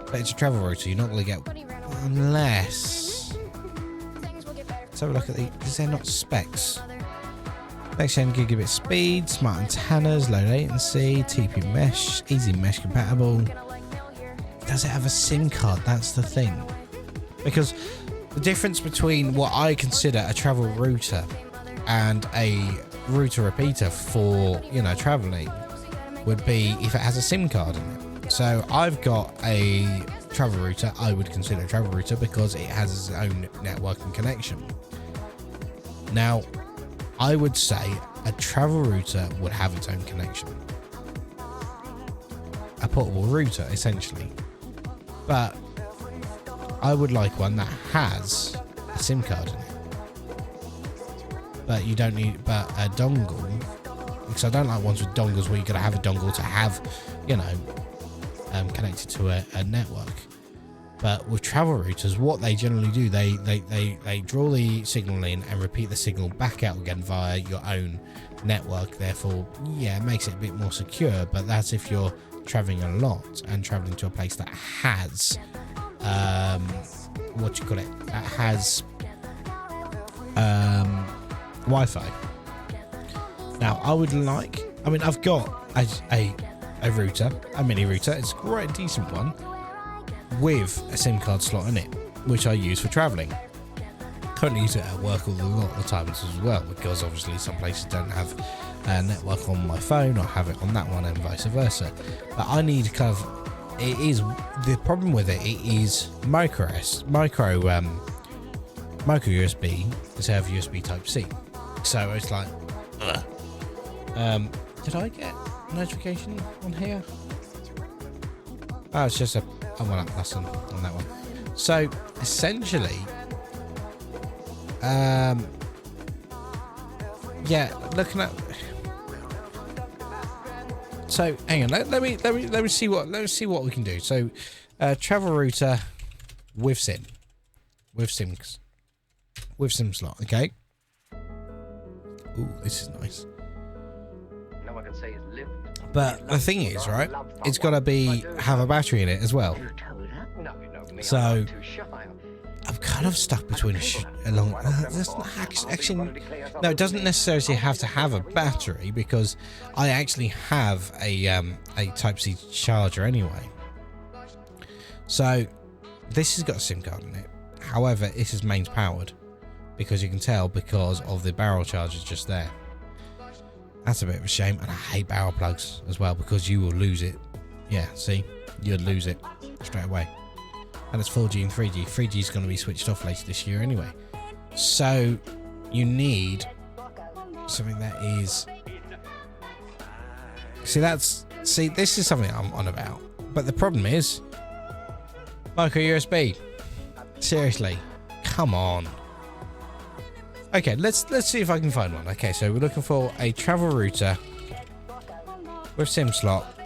But it's a travel router. You're not going to get unless. Let's have a look at the. Is there not specs? Next gen gigabit speed, smart antennas, low latency, TP mesh, easy mesh compatible. Does it have a SIM card? That's the thing. Because the difference between what I consider a travel router and a router repeater for, traveling would be if it has a SIM card in it. So I've got a travel router, I would consider a travel router because it has its own networking connection. Now, I would say a travel router would have its own connection. A portable router, essentially. But I would like one that has a SIM card in it. But you don't need a dongle. Because I don't like ones with dongles where you're going to have a dongle to have, connected to a network. But with travel routers, what they generally do, they draw the signal in and repeat the signal back out again via your own network. Therefore, yeah, it makes it a bit more secure. But that's if you're traveling a lot and traveling to a place that has, that has Wi-Fi. Now, I've got a router, a mini router. It's quite a decent one with a SIM card slot in it, which I use for traveling. Currently use it at work a lot of the times as well, because obviously some places don't have a network on my phone or have it on that one and vice versa. But I need the problem with it is micro USB instead of USB Type-C. So it's like, did I get a notification on here? Oh, it's just I went up less on that one. So essentially, looking at. So hang on, let me see what we can do. So, travel router with SIM slot. Okay. Ooh, this is nice. No, I can say it's lived. But the thing is, right? It's got to have a battery in it as well. So I'm kind of stuck between that's not actually, no, it doesn't necessarily have to have a battery because I actually have a Type-C charger anyway. So this has got a SIM card in it. However, this is mains powered because you can tell because of the barrel charger just there. That's a bit of a shame, and I hate barrel plugs as well because you will lose it. Yeah, see, you'd lose it straight away. And it's 4G and 3G. 3G is going to be switched off later this year anyway. So you need something that is. See, this is something I'm on about. But the problem is micro USB. Seriously, come on. Okay, let's see if I can find one. Okay, so we're looking for a travel router with SIM slot,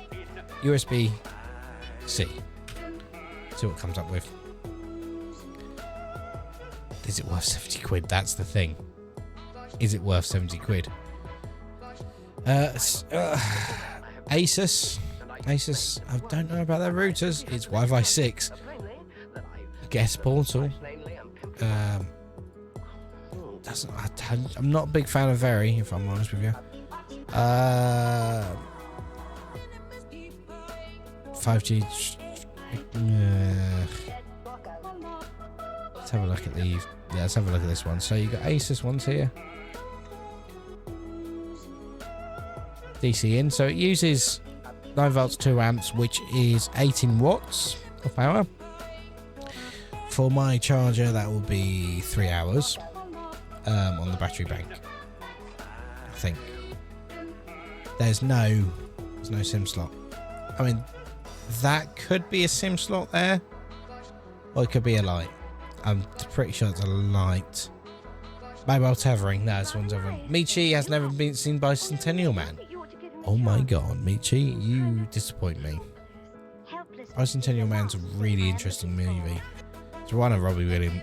USB-C. See what it comes up with. Is it worth 70 quid? That's the thing. Is it worth 70 quid? Asus. I don't know about their routers. It's Wi-Fi 6. Guest portal. I'm not a big fan of Very, if I'm honest with you. 5G. Let's have a look at these. Yeah, let's have a look at this one. So you got Asus ones here. DC in. So it uses 9 volts, 2 amps, which is 18 watts of power. For my charger, that will be 3 hours on the battery bank. I think. There's no SIM slot. I mean, that could be a SIM slot there, or it could be a light. I'm pretty sure it's a light. Mobile tethering. No, this one's over. Michi has never been seen by Centennial Man. Oh my god, Michi, you disappoint me. Bicentennial Man's a really interesting movie. It's one of Robin Williams'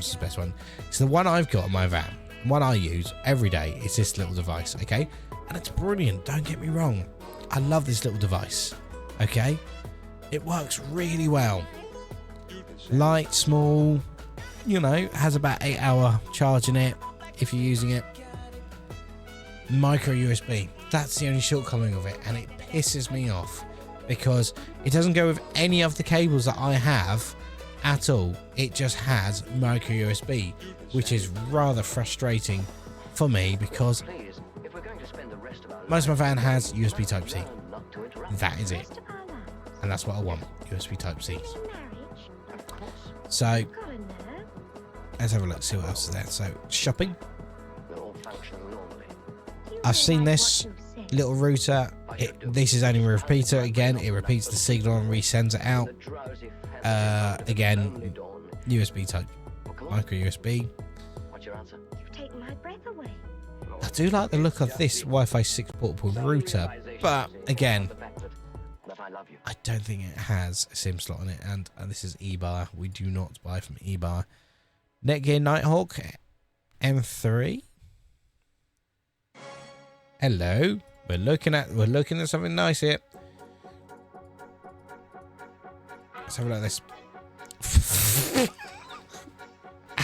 is the best one. It's the one I've got in my van. One I use every day. It's this little device, okay? And it's brilliant, don't get me wrong. I love this little device, okay? It works really well. Light, small, you know, has about 8-hour charge in it if you're using it. Micro USB. That's the only shortcoming of it, and it pisses me off because it doesn't go with any of the cables that I have at all. It just has micro USB, which is rather frustrating for me because most of my van has USB Type-C. That is it. And that's what I want, USB Type-C. So, let's have a look, see what else is there. So, shopping. I've seen this little router. This is only a repeater. Again, it repeats the signal and resends it out. Again, USB type, micro USB. I do like the look of this Wi-Fi 6 portable router, but again, I don't think it has a SIM slot on it. And this is eBar. We do not buy from eBar. Netgear Nighthawk M3. Hello. We're looking at something nice here. Let's have a look at this.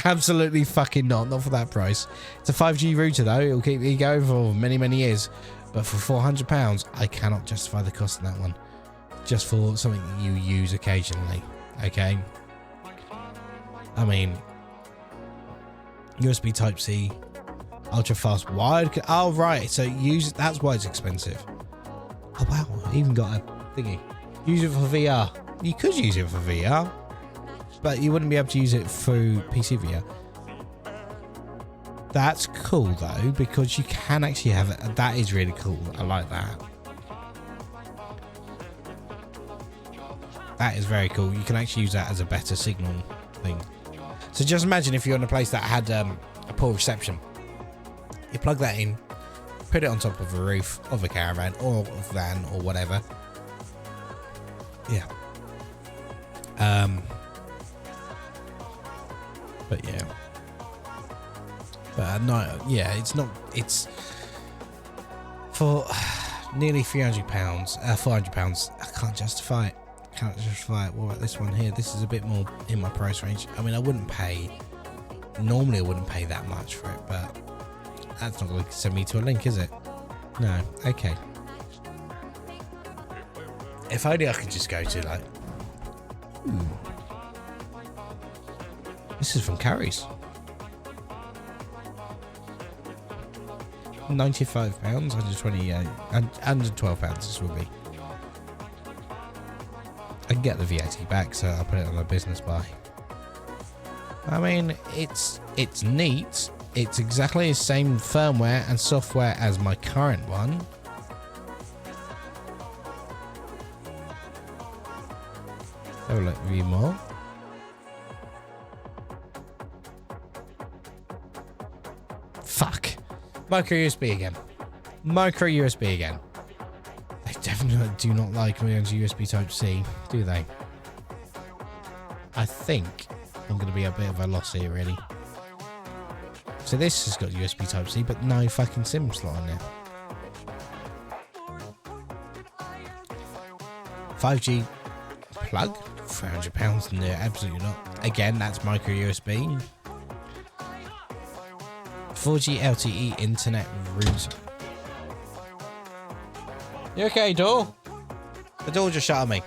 Absolutely fucking not for that price. It's a 5G router though. It'll keep me going for many years. But for £400, I cannot justify the cost of that one. Just for something that you use occasionally. Okay. I mean, USB Type-C. Ultra fast wired. Oh right, so that's why it's expensive. Oh wow, even got a thingy. Use it for VR. You could use it for VR, but you wouldn't be able to use it through PC VR. That's cool though, because you can actually have it. That is really cool. I like that. That is very cool. You can actually use that as a better signal thing. So just imagine if you're in a place that had a poor reception. You plug that in, put it on top of a roof of a caravan or a van or whatever. Yeah. But yeah. But no, yeah, it's for nearly £400, I can't justify it. Can't justify it. What about this one here? This is a bit more in my price range. I mean, I wouldn't pay... Normally I wouldn't pay that much for it, but that's not going to send me to a link, is it? No. Okay. If only I could just go to like... This is from Curry's. £95, £128, and £112 this will be. I can get the VAT back, so I'll put it on a business buy. I mean, it's neat. It's exactly the same firmware and software as my current one. Have a look, view more. Fuck. Micro USB again. Micro USB again. They definitely do not like me on USB Type-C, do they? I think I'm going to be a bit of a loss here, really. So this has got USB Type-C, but no fucking SIM slot on it. 5G plug? £300? No, absolutely not. Again, that's micro USB. 4G LTE internet router. You okay, door? The door just shut on me.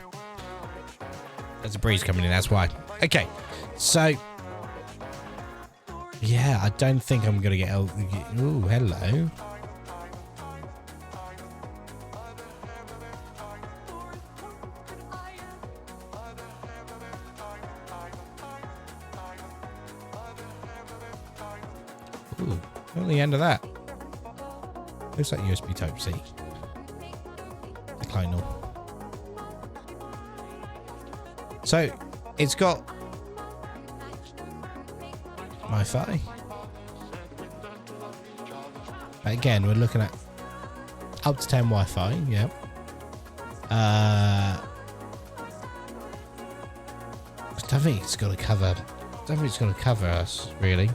There's a breeze coming in, that's why. Okay, so... Yeah, I don't think I'm going to get... Ooh, hello. Ooh, at the end of that. Looks like USB Type-C. Decline all. So, it's got Wi-Fi. But again, we're looking at up to 10 Wi-Fi, yeah. I don't think it's going to cover. I don't think it's going to cover us really.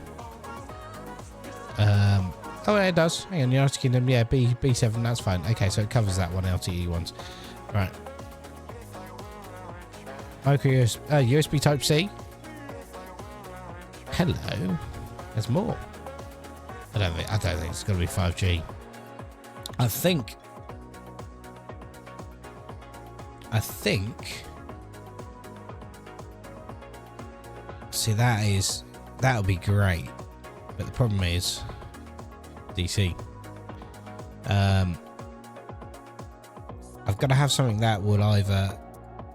Oh, yeah, it does. Hang on, United Kingdom, yeah, B7, that's fine. Okay, so it covers that one, LTE ones. Right. Micro USB Type-C. Hello. There's more. I don't think it's going to be 5G. I think. See, that'll be great, but the problem is DC. I've got to have something that will either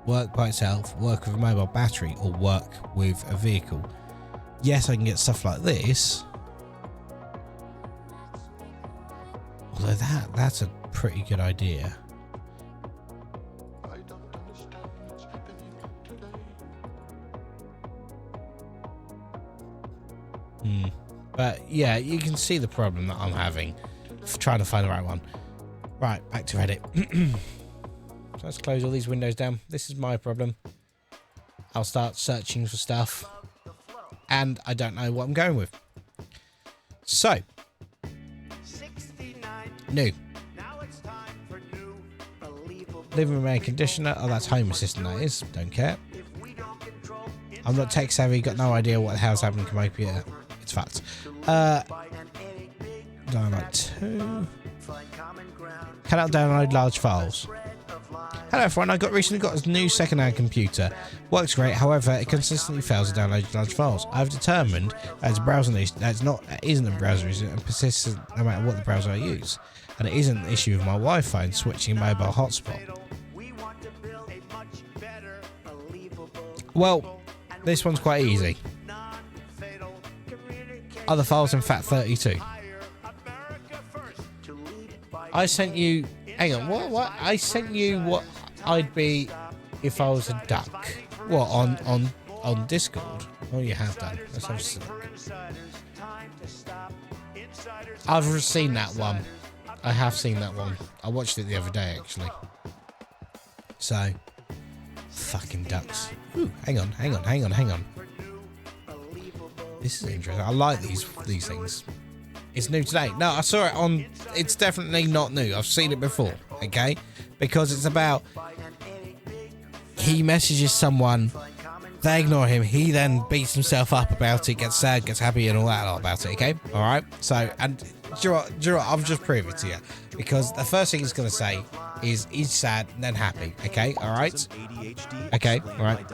work by itself, work with a mobile battery, or work with a vehicle. Yes, I can get stuff like this. Although that's a pretty good idea. But yeah, you can see the problem that I'm having trying to find the right one. Right, back to Reddit. So let's close all these windows down. This is my problem. I'll start searching for stuff and I don't know what I'm going with. So, new. Living room air conditioner. Oh, that's Home Assistant, that is. Don't care. I'm not tech savvy, got no idea what the hell's happening to my computer. It's fucked. Download 2. Cannot download large files. Hello everyone, I recently got a new second-hand computer. Works great, however, it consistently fails to download large files. I've determined that it's a browser issue, isn't a browser issue and persists no matter what the browser I use. And it isn't an issue with my Wi-Fi and switching mobile hotspot. Well, this one's quite easy. Other files in FAT32. I sent you... Hang on, what? I sent you what I'd be if I was a duck. What, on Discord? Oh, you have done. Let's have a I've seen that one. I have seen that one. I watched it the other day, actually. So, fucking ducks. Ooh, hang on. This is interesting. I like these things. It's new today. No, I saw it on... It's definitely not new. I've seen it before, okay? Because it's about he messages someone, they ignore him, he then beats himself up about it, gets sad, gets happy, and all that lot about it, okay? All right? So, and do you know what? I'll just prove it to you. Because the first thing he's going to say is he's sad and then happy, okay? All right? Okay, all right.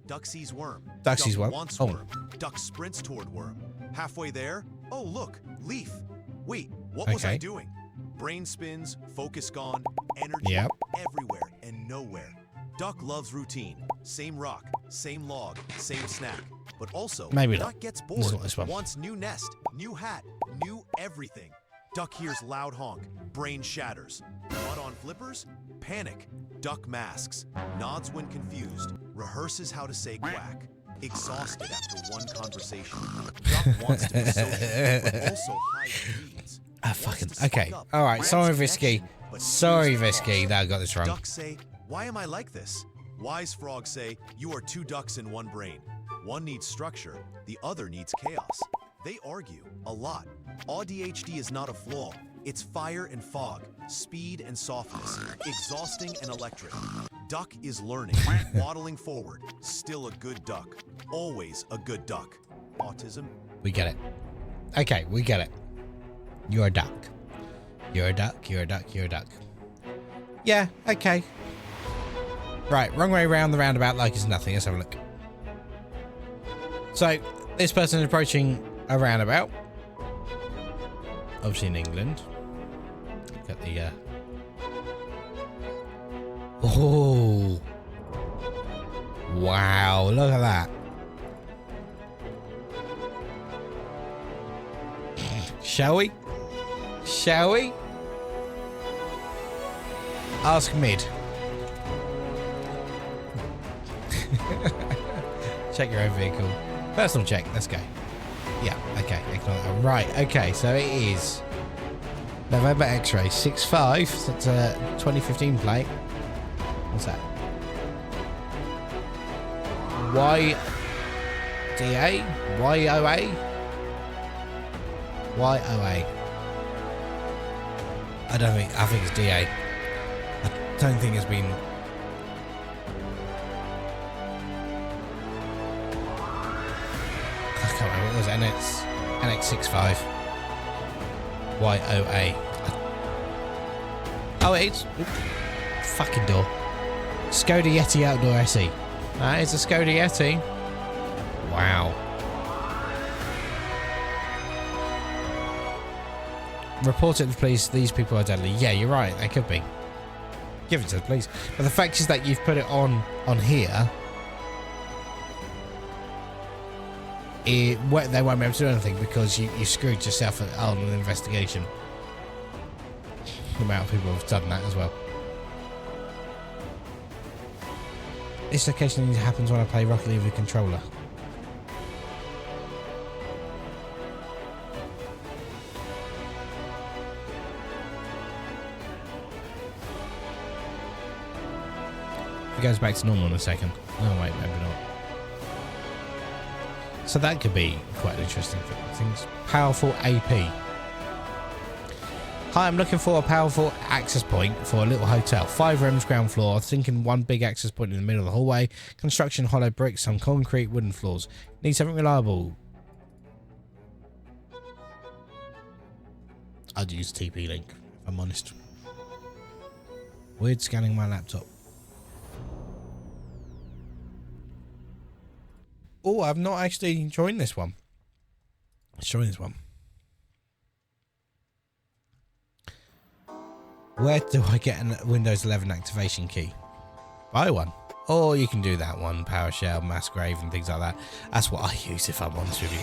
Duck sees worm. Duck sees worm. Wants Oh. worm. Duck sprints toward worm. Halfway there, oh look, leaf. Wait, what was I Okay. doing? Brain spins, focus gone, energy Yep. everywhere and nowhere. Duck loves routine. Same rock, same log, same snack. But also, Maybe not. Duck gets This bored, is not this one. wants new nest, new hat, new everything. Duck hears loud honk, brain shatters. Mud on flippers? Panic. Duck masks, nods when confused, rehearses how to say quack. Exhausted after one conversation. Duck wants to be social, but also hide the needs. Fucking, okay. All right, sorry, Visky. Sorry, Visky, that I got this wrong. Ducks say, why am I like this? Wise frogs say, you are two ducks in one brain. One needs structure, the other needs chaos. They argue a lot. ADHD is not a flaw. It's fire and fog, speed and softness, exhausting and electric. Duck is learning, waddling forward, still a good duck, always a good duck. Autism? We get it. Okay, we get it. You're a duck. You're a duck, you're a duck, you're a duck. Yeah, okay. Right, wrong way around the roundabout like it's nothing. Let's have a look. So, this person is approaching a roundabout. Obviously in England. Look at the, Oh. Wow, look at that. Shall we? Shall we? Ask mid. Check your own vehicle. Personal check. Let's go. Yeah. Okay. Ignore that. Right. Okay. So it is November X-ray 6.5. So it's a 2015 plate. What's that? YDA? YOA? YOA. I think it's DA. I don't think it's been. I can't remember what it was. NX65. YOA. Oh, it's. Fucking door. Skoda Yeti Outdoor SE. That is a Skoda Yeti. Wow. Report it to the police. These people are deadly. Yeah, you're right. They could be. Give it to the police. But the fact is that you've put it on here. They won't be able to do anything because you screwed yourself on an investigation. The amount of people have done that as well. This occasionally happens when I play Rocket League with a controller. It goes back to normal in a second. Oh wait, maybe not. So that could be quite an interesting thing. Powerful AP. Hi, I'm looking for a powerful access point for a little hotel. 5 rooms, ground floor. I was thinking one big access point in the middle of the hallway. Construction, hollow bricks, some concrete, wooden floors. Need something reliable. I'd use TP-Link, if I'm honest. Weird scanning my laptop. Oh, I've not actually joined this one. Let's join this one. Where do I get a Windows 11 activation key? Buy one. Or you can do that one, PowerShell, Massgrave and things like that. That's what I use if I'm honest with you.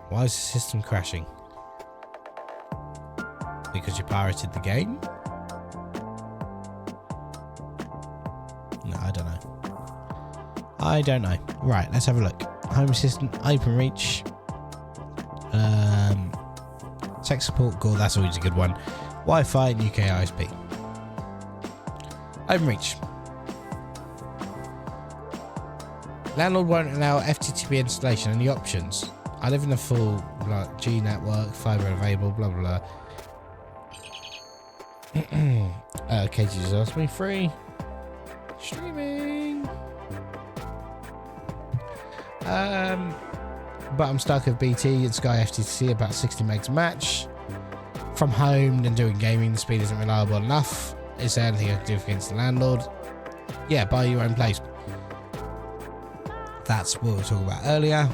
Why is the system crashing? Because you pirated the game? No, I don't know. I don't know. Right, let's have a look. Home Assistant, OpenReach. Tech support, cool, that's always a good one. Wi-Fi and UK ISP. OpenReach. Landlord won't allow FTTP installation. Any options? I live in a full G network, fiber available, blah blah blah. KG just asked me free. Streaming. But I'm stuck with BT and Sky FTTC about 60 megs a match. From home and doing gaming, the speed isn't reliable enough. Is there anything I can do against the landlord? Yeah, buy your own place. That's what we were talking about earlier.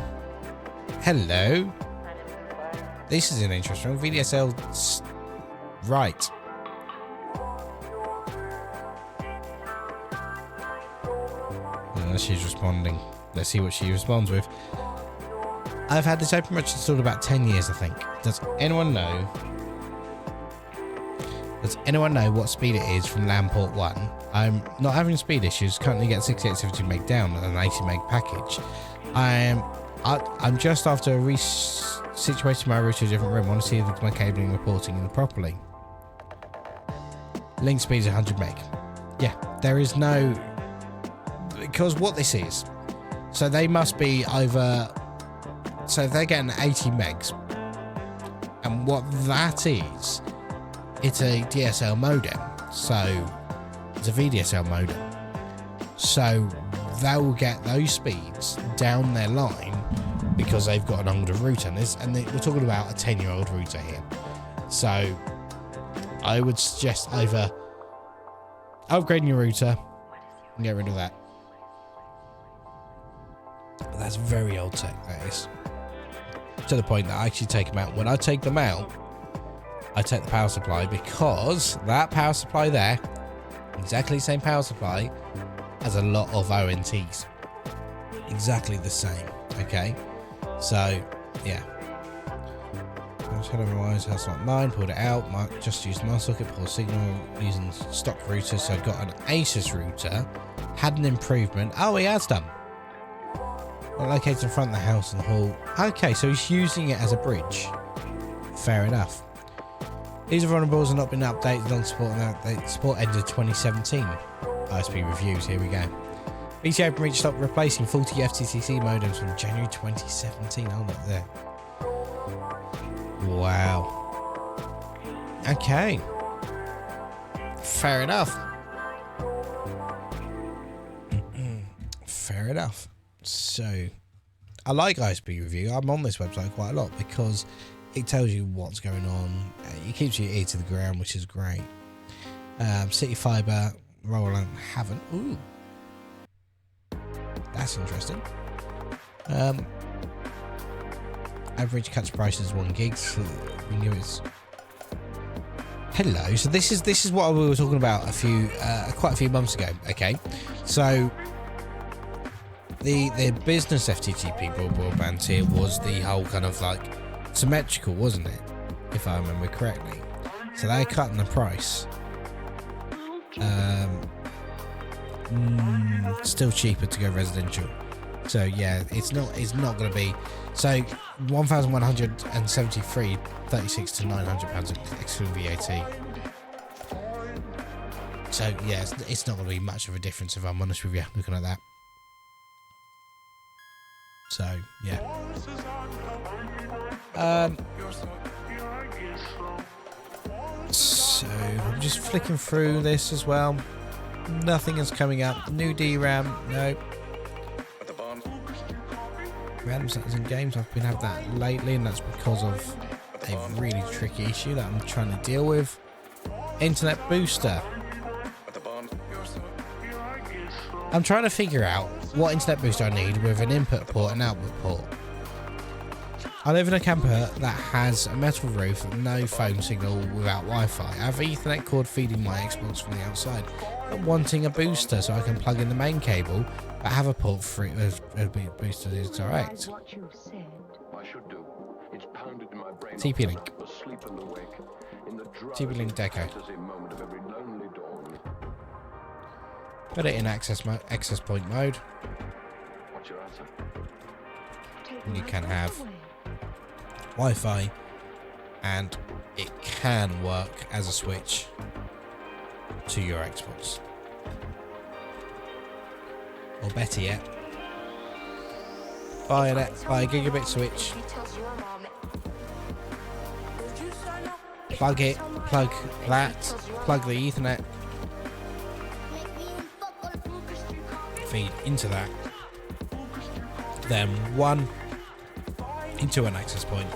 Hello. This is an interesting one. VDSL right. She's responding. Let's see what she responds with. I've had this Open Reach installed about 10 years, I think. Does anyone know? Does anyone know what speed it is from LAN port 1? I'm not having speed issues. Currently get 6870 meg down on an 80 meg package. I'm just after situating my router to a different room. I want to see if my cabling reporting in properly. Link speed is 100 meg. Yeah, there is no, because what this is, so they must be over. So they're getting 80 megs, and what that is, it's a DSL modem. So it's a VDSL modem. So they will get those speeds down their line because they've got an older router, and we're talking about a 10-year-old router here. So I would suggest either upgrading your router and get rid of that. But that's very old tech, that is. To the point that I actually take them out. When I take them out, I take the power supply, because that power supply there, exactly the same power supply as a lot of ONTs. Exactly the same. Okay, so yeah. Otherwise, that's not mine. Pulled it out. Just used my socket. Pulled signal using stock router. So I got an Asus router. Had an improvement. Oh, he has done. Located in front of the house and the hall. Okay, so he's using it as a bridge. Fair enough. These vulnerables have not been updated on support. Support ended 2017. ISP reviews. Here we go. BT Open Reach stopped replacing faulty FTTC modems from January 2017. Oh, look there. Wow. Okay. Fair enough. Fair enough. So, I like ISP Review. I'm on this website quite a lot because it tells you what's going on. It keeps your ear to the ground, which is great. City Fibre, Roland haven't. Ooh. That's interesting. Average catch price is 1 gig. So we knew it's. Hello. So this is what we were talking about quite a few months ago. Okay, so the business FTTP broadband tier was the whole kind of like symmetrical, wasn't it? If I remember correctly. So they're cutting the price. Still cheaper to go residential. So yeah, it's not going to be. So 1,173, 36 to £900 excluding VAT. So yeah, it's not going to be much of a difference if I'm honest with you. Looking at that. So yeah. So I'm just flicking through this as well. Nothing is coming up. New DRAM, no. Random settings in games, I've been having that lately, and that's because of a really tricky issue that I'm trying to deal with. Internet booster. I'm trying to figure out what internet booster I need with an input port and output port. I live in a camper that has a metal roof and no phone signal without Wi-Fi. I have an Ethernet cord feeding my Xbox from the outside. I'm wanting a booster so I can plug in the main cable, but have a port for it as a booster is direct. TP-Link. TP-Link Deco. Put it in access point mode. And you can have Wi-Fi, and it can work as a switch to your Xbox. Or better yet, buy a gigabit switch, plug the Ethernet, feed into that, then one into an access point,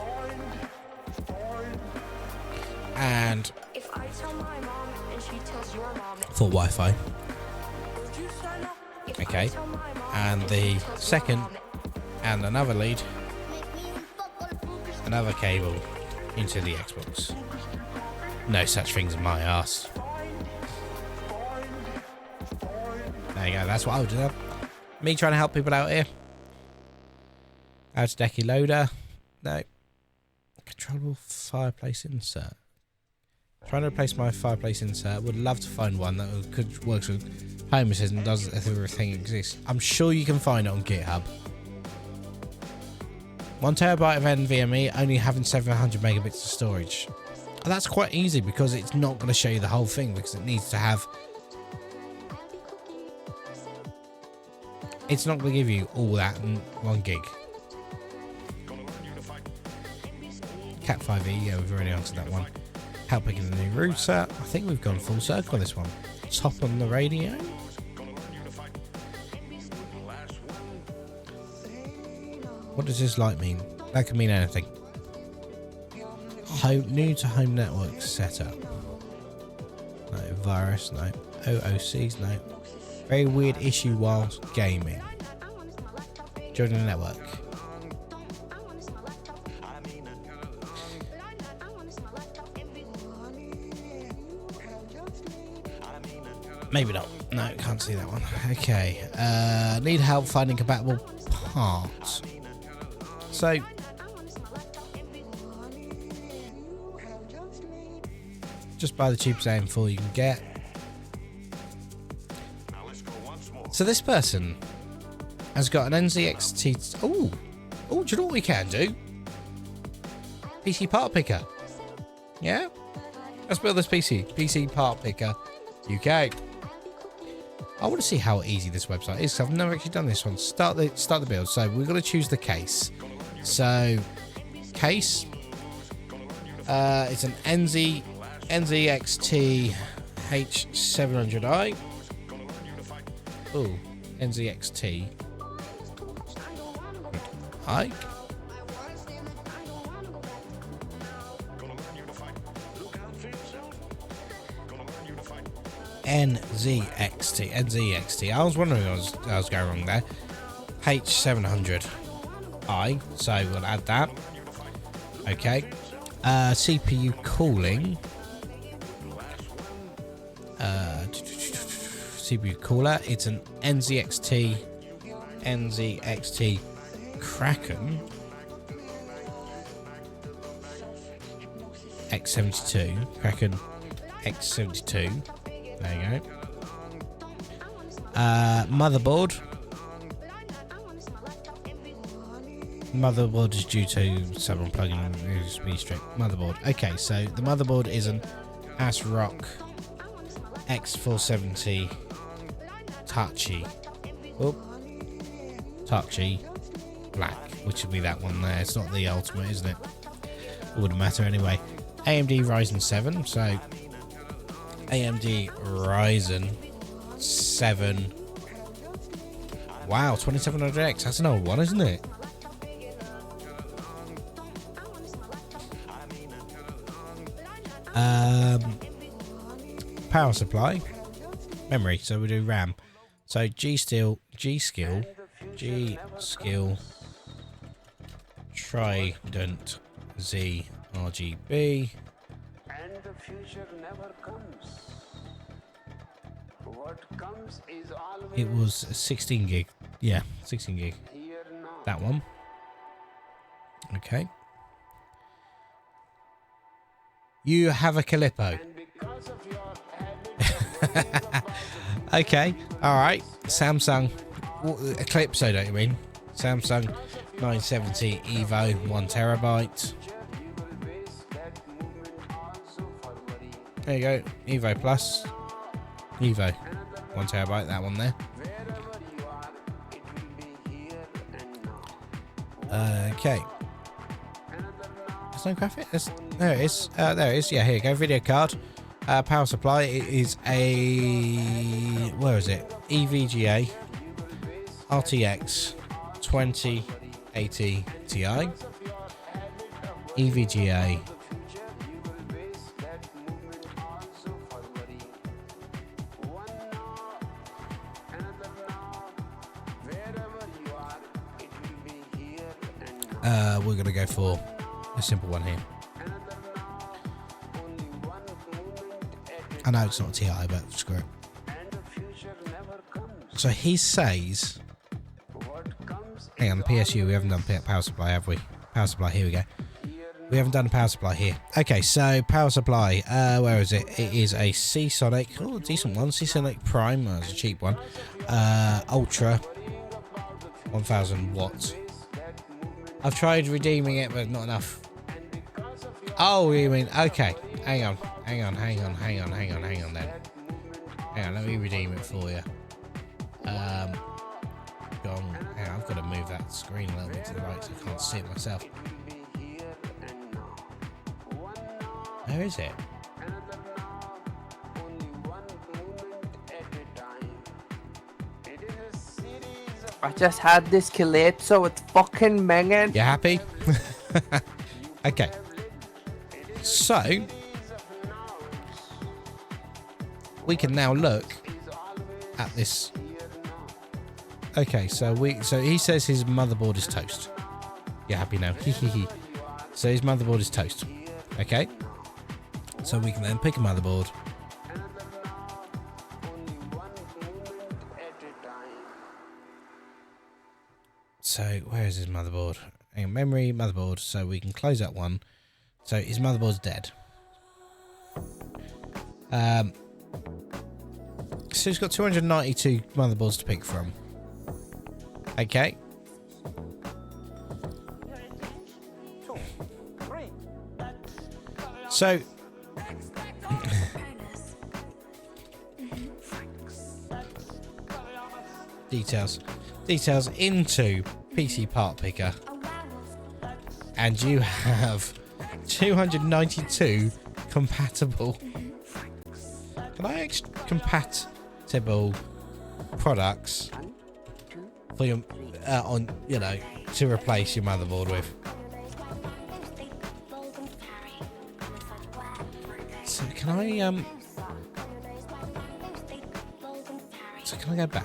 and If I tell my mom and she tells your mom, for Wi-Fi. would you sign up? If Okay, I tell my mom and she the tells your second mom, and another lead, another cable into the Xbox. No such things in my ass. There you go, that's what I would do. Me trying to help people out here. Out to Decky loader. No. Controllable fireplace insert. Trying to replace my fireplace insert. Would love to find one that could works with Home Assistant and does everything exists. I'm sure you can find it on GitHub. 1 terabyte of NVMe, only having 700 megabits of storage. And that's quite easy because it's not going to show you the whole thing because it needs to have. It's not going to give you all that in 1 gig. Cat 5e, yeah, we've already answered that one. Help picking the new router. I think we've gone full circle on this one. Top on the radio. What does this light mean? That can mean anything. Home, new to home network setup. No. Virus, no. OOCs, no. Very weird issue whilst gaming. Joining the network. Maybe not. No, can't see that one. Okay. Need help finding compatible parts. So, just buy the cheapest AM4 you can get. So this person has got an NZXT. Oh, do you know what we can do? PC part picker. Yeah, let's build this PC part picker UK. I want to see how easy this website is. 'Cause I've never actually done this one. Start the build. So we're going to choose the case. So case. It's an NZXT H700i. Oh, NZXT I. NZXT. I was wondering I was going wrong there. H700i. So we'll add that. Okay. CPU cooling. CPU cooler. It's an NZXT Kraken X72. Kraken X72. There you go. Motherboard. Motherboard is due to someone plugging USB straight. Motherboard. Okay, so the motherboard is an ASRock X470 Tachi. Oh, Tachi Black, which would be that one there. It's not the ultimate, isn't it? It wouldn't matter anyway. AMD Ryzen 7. So AMD Ryzen 7. Wow, 2700X. That's an old one, isn't it? Power supply. Memory. So we do RAM. So G-Skill, Trident Z RGB. And the future never comes. What comes is always It was 16 gig. Yeah, 16 gig. here now. That one. Okay. You have a Calippo. And because of your Okay. All right. Samsung Eclipso, don't you mean? Samsung 970 Evo 1 terabyte. There you go. Evo Plus. Evo 1 terabyte. That one there. Okay. There's no graphic. There it is. There it is. Yeah, here you go. Video card. Power supply. It is a. Where is it? EVGA. RTX 2080 Ti, EVGA, we're going to go for a simple one here. I know it's not a Ti, but screw it. So he says, hang on, PSU, we haven't done power supply, have we? Power supply, here we go. We haven't done a power supply here. Okay, so power supply, where is it? It is a Seasonic, oh, decent one, Seasonic Prime, that's a cheap one. Ultra, 1000 watts. I've tried redeeming it, but not enough. Oh, you mean, okay, hang on then. Hang on, let me redeem it for you. Hang on, I've got to move that screen a little bit to the right so I can't see it myself. Where is it? I just had this Calypso, it's fucking minging. You happy? Okay. So, we can now look at this. Okay, so he says his motherboard is toast. You're happy now? So his motherboard is toast. Okay. So we can then pick a motherboard. So where is his motherboard? Hang on, memory, motherboard. So we can close that one. So his motherboard's dead. So he's got 292 motherboards to pick from. Okay. So details into PC part picker, and you have 292 compatible. Can I compatible products for your on to replace your motherboard with? So can I so can I go back?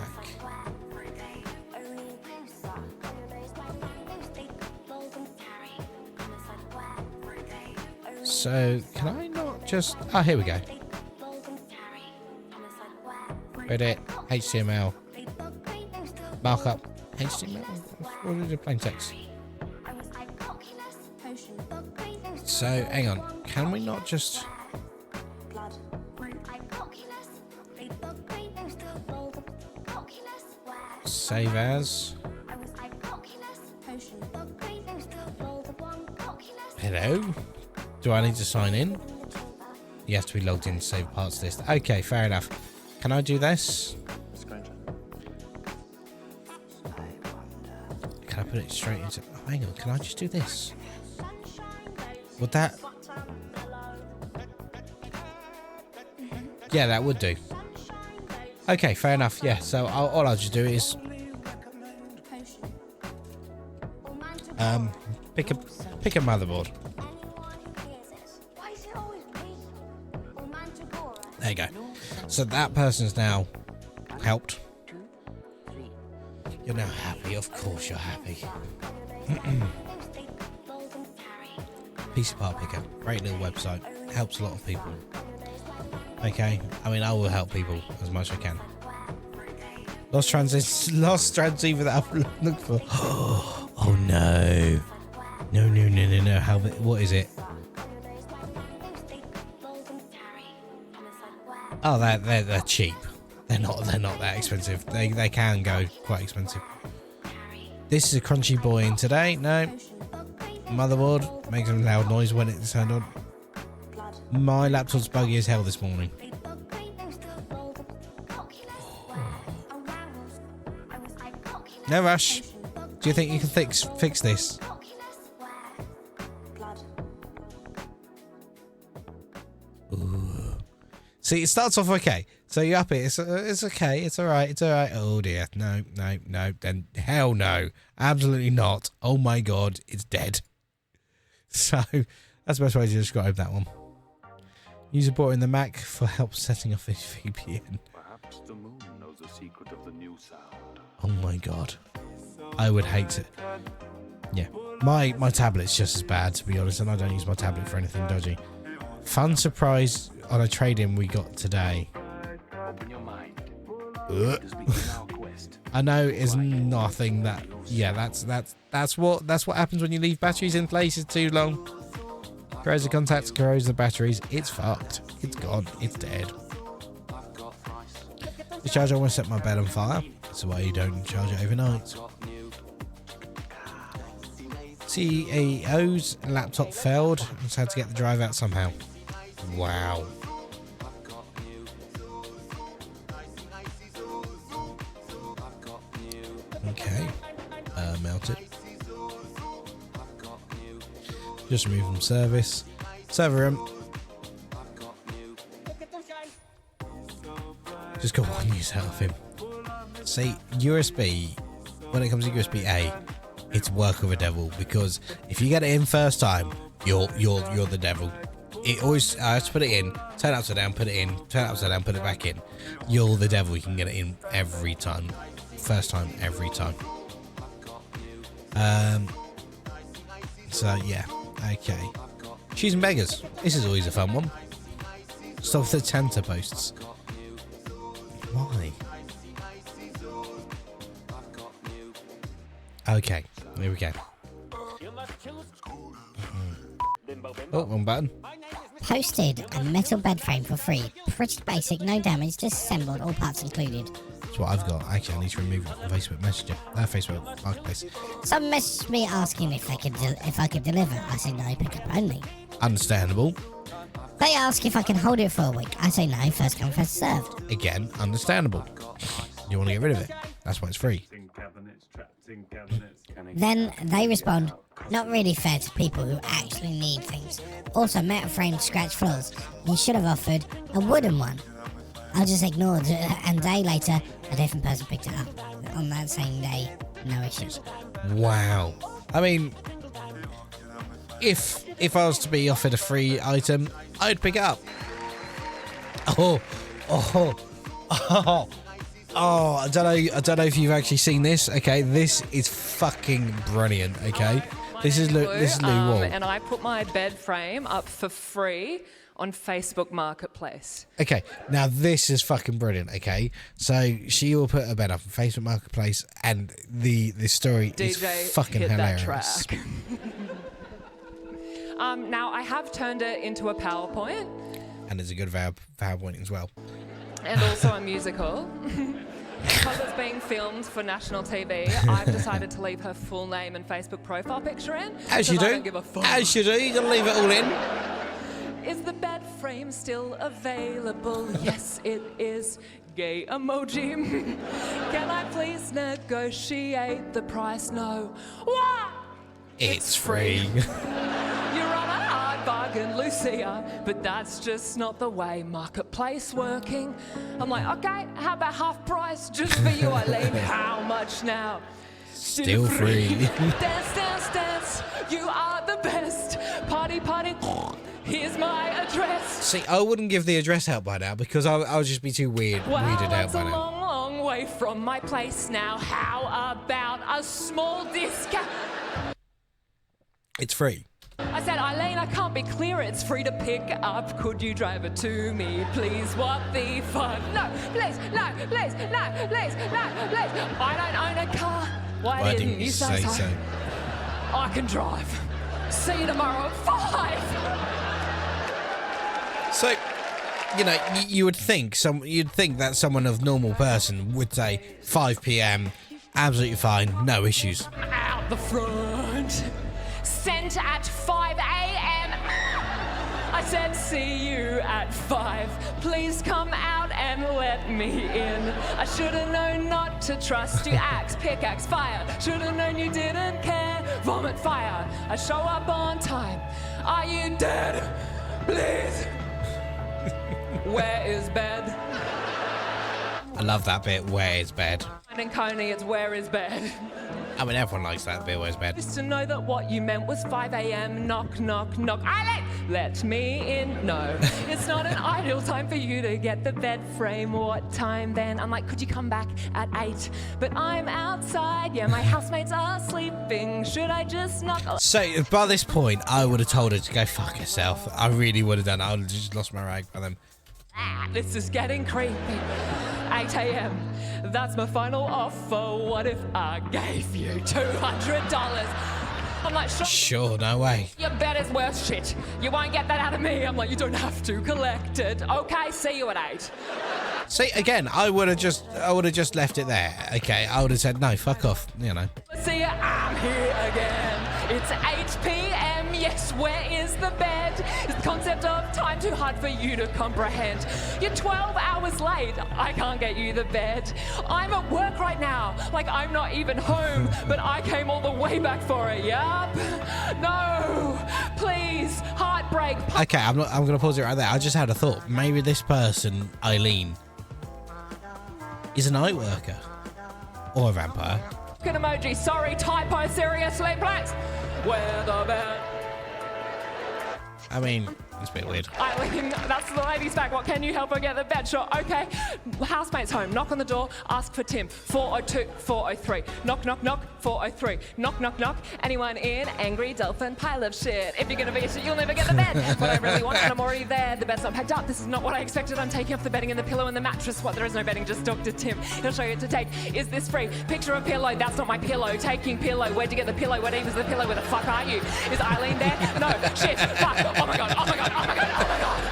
So can I not just here we go. Reddit, HTML, markup, HTML, what is it, plain text? So hang on, can we not just save as? Hello? Do I need to sign in? You have to be logged in to save parts list. Okay, fair enough. Can I do this? Can I put it straight into... Oh, hang on, can I just do this? Would that... Yeah, that would do. Okay, fair enough. Yeah, so all I'll just do is... pick a motherboard. There you go. So that person's now helped. You're now happy. Of course you're happy. PC Part Picker. Great little website. Helps a lot of people. Okay. I mean, I will help people as much as I can. Lost transceiver that I've looked for. Oh no. No. How? What is it? Oh, they're cheap. They're not that expensive. They can go quite expensive. This is a crunchy boy in today. No. Motherboard makes a loud noise when it's turned on. My laptop's buggy as hell this morning. No rush. Do you think you can fix this? See, it starts off okay. So you up it. It's okay. It's all right. It's all right. Oh dear. No. Then hell no. Absolutely not. Oh my god. It's dead. So that's the best way to describe that one. User brought in the Mac for help setting up his VPN. Perhaps the moon knows the secret of the new sound. Oh my god. I would hate it. Yeah. My tablet's just as bad, to be honest, and I don't use my tablet for anything dodgy. Fun surprise on a trade-in we got today. Open your mind. Ugh. Let us begin our quest. I know it's nothing that. Yeah, that's what happens when you leave batteries in places too long. Corrodes the contacts, corrodes the batteries. It's fucked. It's gone. It's dead. The charger, I want to set my bed on fire. That's why you don't charge it overnight. CEO's laptop failed. Just had to get the drive out somehow. Wow. Okay. Mount it. Just remove from service. Server room. Just got one use out of him. See, USB, when it comes to USB-A, it's work of a devil, because if you get it in first time, you're the devil. It always, I have to put it in, turn it upside down, put it in, turn it upside down, put it back in. You're the devil. You can get it in every time. First time, every time. So yeah, okay. Choosing beggars. This is always a fun one. Stop the Tanta posts. Why? Okay, here we go. Oh, wrong button. Posted a metal bed frame for free. Pretty basic, no damage, disassembled, all parts included. That's what I've got. Actually, I need to remove it from Facebook Messenger. Facebook Marketplace. Some messaged me asking if I could deliver. I say no, pick up only. Understandable. They ask if I can hold it for a week. I say no, first come, first served. Again, understandable. You want to get rid of it. That's why it's free. Then they respond, not really fair to people who actually need things. Also, metal frame scratch floors. You should have offered a wooden one. I just ignored it, and a day later, a different person picked it up. On that same day, no issues. Wow. I mean, if I was to be offered a free item, I'd pick it up. Oh, I don't know if you've actually seen this. Okay, this is fucking brilliant. Okay, this is Lou Wall. And I put my bed frame up for free on Facebook Marketplace. Okay, now this is fucking brilliant. Okay, so she will put a bed up on Facebook Marketplace, and the story DJ, is fucking hit hilarious. That track. Now I have turned it into a PowerPoint. And it's a good PowerPoint as well. And also a musical. Because it's being filmed for national TV, I've decided to leave her full name and Facebook profile picture in. As you I do. don't give a fuck. As you do. You gotta leave it all in. Is the bed frame still available? Yes, it is. Gay emoji. Can I please negotiate the price? No. What? It's free. You're on a hard bargain, Lucia, but that's just not the way Marketplace working. I'm like, okay, how about half price just for you, Eileen? How much now? Still free. Dance, dance, dance. You are the best. Party, party. Here's my address. See, I wouldn't give the address out by now because I would just be too weirded out It's by a now. long, long way from my place now. How about a small discount? It's free. I said, Eileen, I can't be clear. It's free to pick up. Could you drive it to me, please? What the fuck? No, please, no, please, no, please, no, please. I don't own a car. Why didn't you say so? I can drive. See you tomorrow at 5. So, you know, you would think that someone of normal person would say 5 p.m. absolutely fine, no issues. Out the front. Sent at 5 a.m. I said, see you at 5. Please come out and let me in. I should have known not to trust you. Axe, pickaxe, fire. Should have known you didn't care. Vomit, fire. I show up on time. Are you dead? Please. Where is bed? I love that bit. Where is bed? And in Coney, it's where is bed? I mean, everyone likes that bit. Where's bed? Just to know that what you meant was 5 a.m. Knock, knock, knock. Let me in. No, it's not an ideal time for you to get the bed frame. What time then? I'm like, could you come back at 8? But I'm outside. Yeah, my housemates are sleeping. Should I just knock? So by this point, I would have told her to go fuck herself. I really would have done. I would have just lost my rag by them. This is getting creepy. 8 a.m. That's my final offer. What if I gave you $200? I'm like, Sure, no way. your bed is worth shit. You won't get that out of me. I'm like, you don't have to collect it. Okay, see you at 8. See, again, I would have just left it there. Okay, I would have said no, fuck off. You know. See ya, I'm here again. It's 8 p.m. Yes, where is the bed? It's the concept of time too hard for you to comprehend. You're 12 hours late. I can't get you the bed. I'm at work right now. Like I'm not even home, but I came all the way back for it. Yup. No. Please. Heartbreak. Okay, I'm gonna pause it right there. I just had a thought. Maybe this person, Eileen, is a night worker or a vampire. An emoji. Sorry, typo. Seriously, please. Where the bed? I mean, it's a bit weird. Eileen, that's the lady's back. What, can you help her get the bed? Sure, okay. Housemate's home. Knock on the door. Ask for Tim. 402 403. Knock, knock, knock. 403. Knock, knock, knock. Anyone in? Angry dolphin pile of shit. If you're gonna be a shit, you'll never get the bed. What I really want, and I'm already there. The bed's not packed up. This is not what I expected. I'm taking off the bedding and the pillow and the mattress. What, there is no bedding, just Dr. Tim. He'll show you what to take. Is this free? Picture a pillow. That's not my pillow. Taking pillow. Where'd you get the pillow? What even is the pillow? Where the fuck are you? Is Eileen there? No. Shit. Fuck. Oh my god. Oh my god. Oh my god. Oh my god.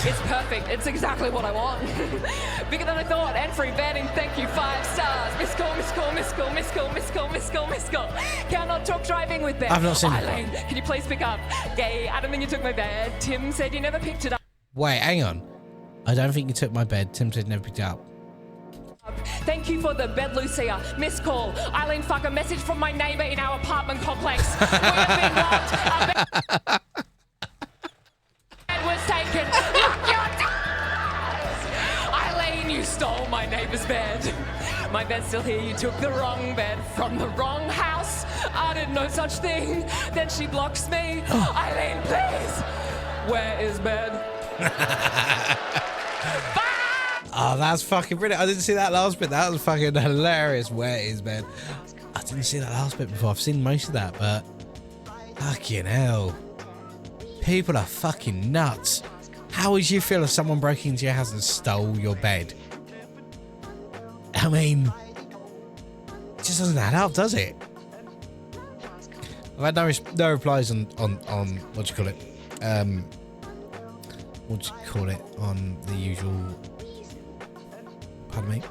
It's perfect. It's exactly what I want. Bigger than I thought. And free bedding. Thank you. 5 stars. Miss call, miss call, miss call, miss call, miss call, miss call, miss call. Cannot talk driving with bed. I've not seen that. Eileen, can you please pick up? Gay, I don't think you took my bed. Tim said you never picked it up. Wait, hang on. I don't think you took my bed. Tim said never picked it up. Thank you for the bed, Lucia. Miss call. Eileen, fuck, a message from my neighbour in our apartment complex. We have been robbed. Our bed was taken. Lock your doors! Eileen, you stole my neighbour's bed. My bed's still here. You took the wrong bed from the wrong house. I didn't know such thing. Then she blocks me. Eileen, please. Where is bed? Oh, that's fucking brilliant. I didn't see that last bit. That was fucking hilarious. Where is bed? I didn't see that last bit before. I've seen most of that, but fucking hell. People are fucking nuts. How would you feel if someone broke into your house and stole your bed? I mean, it just doesn't add up, does it? I've had no replies on what do you call it? What do you call it? On the usual. Pardon me.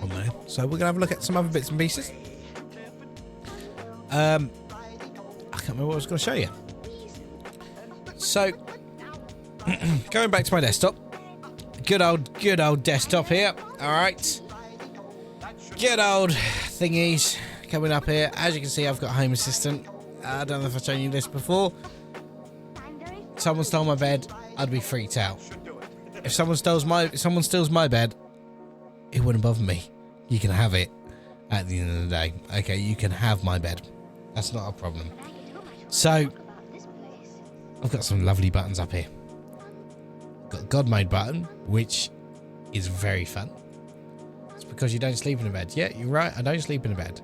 On there. So we're gonna have a look at some other bits and pieces. I can't remember what I was gonna show you. So going back to my desktop. Good old desktop here. Alright. Good old thingies coming up here. As you can see, I've got Home Assistant. I don't know if I've shown you this before. Someone stole my bed, I'd be freaked out. If someone steals my bed, it wouldn't bother me. You can have it at the end of the day. Okay, you can have my bed. That's not a problem. So, I've got some lovely buttons up here. Got God Mode button, which is very fun. It's because you don't sleep in a bed. Yeah, you're right, I don't sleep in a bed.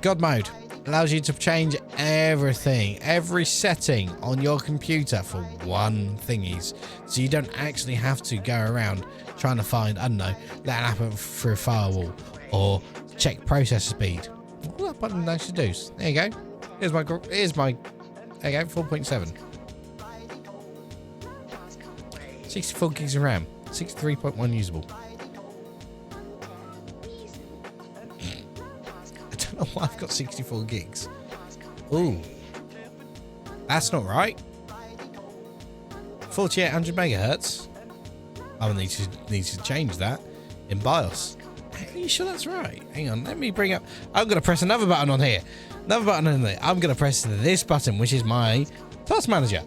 God Mode allows you to change everything, every setting on your computer for one thingies. So you don't actually have to go around trying to find, I don't know, let it happen through a firewall or check processor speed. What that button actually does? There you go. Here's my, there you go, 4.7. 64 gigs of RAM, 63.1 usable. I don't know why I've got 64 gigs. Ooh. That's not right. 4800 megahertz. I will need to change that in BIOS. Are you sure that's right? Hang on, let me bring up. I'm going to press another button on here. Another button on there. I'm going to press this button, which is my task manager.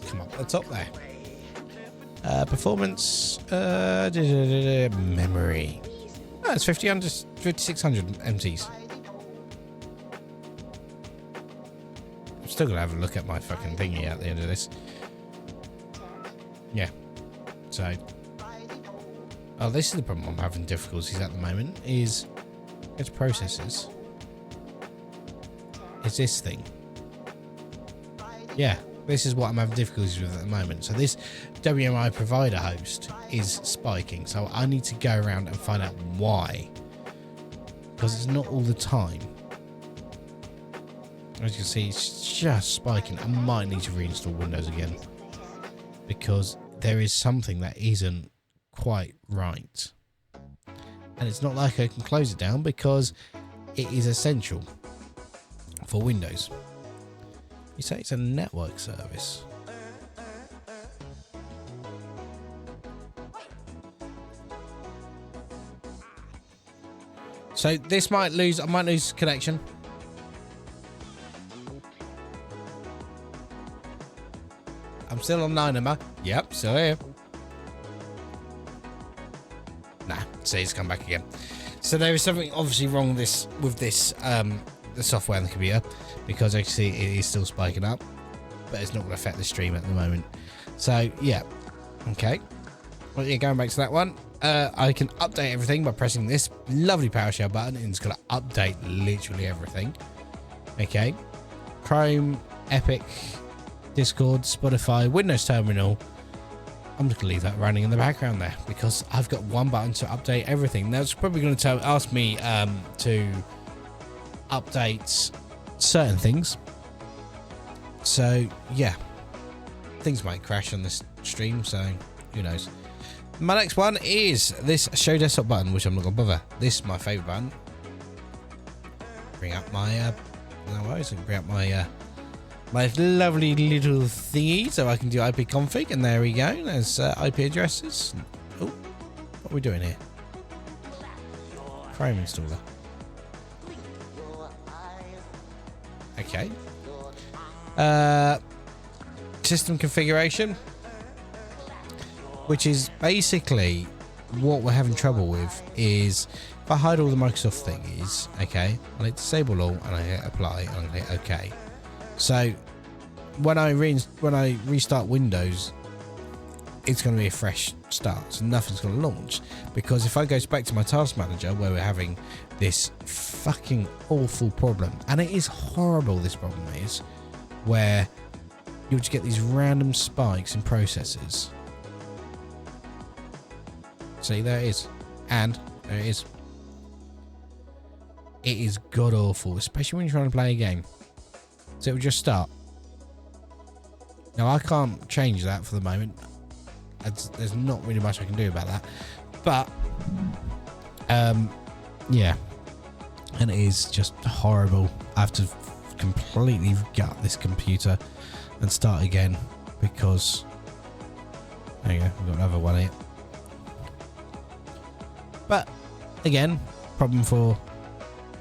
Come up at the top there. Performance. Memory. Oh, it's 5600 MTs. I'm still gonna have a look at my fucking thingy at the end of this. Yeah. So. Oh, this is the problem I'm having difficulties at the moment. Is it's processes. It's this thing. Yeah, this is what I'm having difficulties with at the moment. So this WMI provider host is spiking. So I need to go around and find out why. Because it's not all the time. As you can see, it's just spiking. I might need to reinstall Windows again. Because there is something that isn't quite right. And it's not like I can close it down because it is essential for Windows. You say it's a network service. So this might lose, I might lose connection. I'm still online, am I? Yep, still here. Nah, see, it's come back again. So there is something obviously wrong with this the software on the computer, because I can see it is still spiking up, but it's not going to affect the stream at the moment. So yeah, okay. Well, yeah, going back to that one, I can update everything by pressing this lovely PowerShell button, and it's going to update literally everything. Okay, Chrome, Epic, Discord, Spotify, Windows Terminal. I'm just going to leave that running in the background there because I've got one button to update everything. Now it's probably going to ask me to update certain things. So yeah, things might crash on this stream, so who knows. My next one is this show desktop button, which I'm not going to bother. This is my favourite button. Bring up my no worries, I can bring up my my lovely little thingy so I can do IP config, and there we go. There's IP addresses. Oh, what are we doing here? Chrome installer. Okay. System configuration, which is basically what we're having trouble with. Is if I hide all the Microsoft thingies, okay, I hit disable all and I hit apply and I hit OK. So when I restart Windows, it's going to be a fresh start. So nothing's going to launch, because if I go back to my task manager where we're having this fucking awful problem, and it is horrible, this problem is, where you'll just get these random spikes in processes. See, there it is. And there it is. It is god awful, especially when you're trying to play a game. So it will just start. Now I can't change that for the moment. There's not really much I can do about that. But yeah. And it is just horrible. I have to completely gut this computer and start again, because there you go, we've got another one here. But again, problem for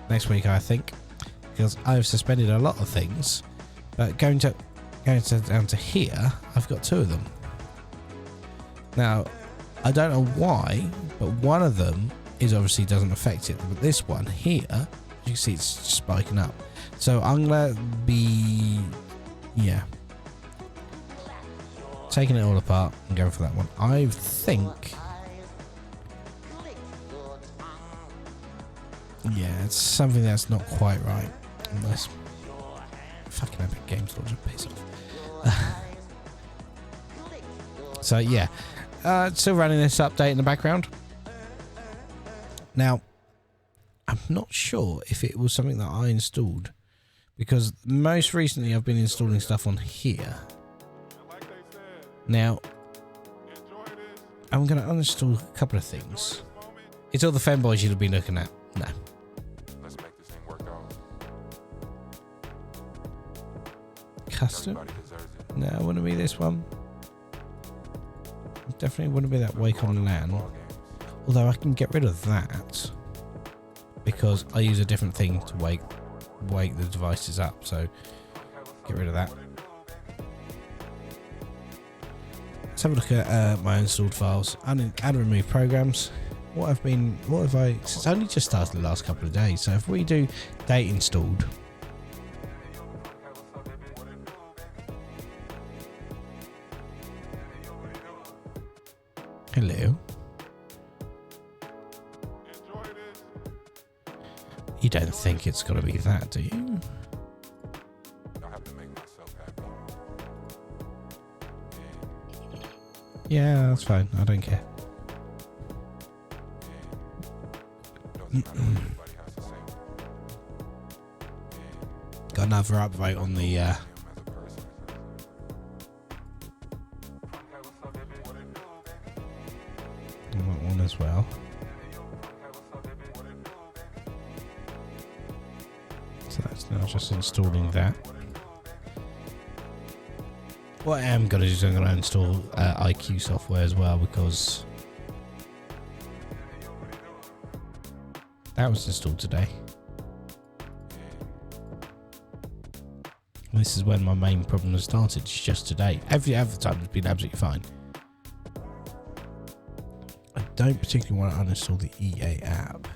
next week, I think, because I've suspended a lot of things. But going down to here, I've got two of them. Now, I don't know why, but one of them is obviously doesn't affect it. But this one here, you can see it's spiking up. So I'm gonna be, yeah, taking it all apart and going for that one. I think, yeah, it's something that's not quite right. Unless fucking Epic Games Store just piss off. So yeah, still running this update in the background. Now, I'm not sure if it was something that I installed, because most recently I've been installing stuff on here. Now, I'm going to uninstall a couple of things. It's all the fanboys you'll be looking at. No. Let's make this thing work out. Custom? Everybody deserves it. No, I want to be this one. Definitely want to be that Wake on LAN. Although I can get rid of that, because I use a different thing to wake the devices up. So get rid of that. Let's have a look at my installed files and remove programs. It's only just started the last couple of days, so if we do date installed, hello. You don't think it's got to be that, do you? Yeah, that's fine. I don't care. Got another upvote on the on that one as well. So that's now just installing that. What I am going to do is I'm going to install IQ software as well, because that was installed today. This is when my main problem has started. It's just today. Every other time it's been absolutely fine. I don't particularly want to uninstall the EA app.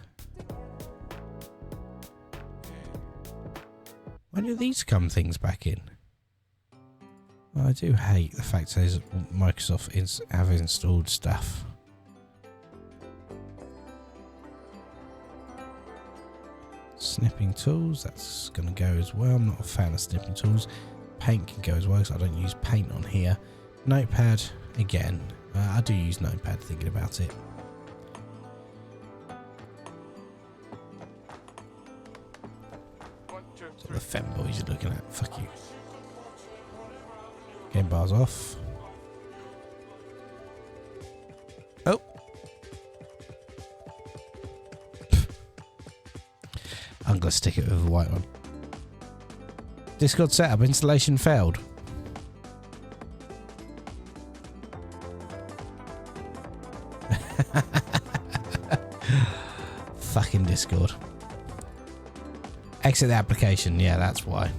When do these come things back in? I do hate the fact that Microsoft have installed stuff. Snipping tools, that's going to go as well. I'm not a fan of snipping tools. Paint can go as well, because I don't use Paint on here. Notepad, again, I do use Notepad thinking about it. So the femboys you're looking at, fuck you. Game bars off. Oh. I'm going to stick it with a white one. Discord setup installation failed. Fucking Discord. Exit the application. Yeah, that's why.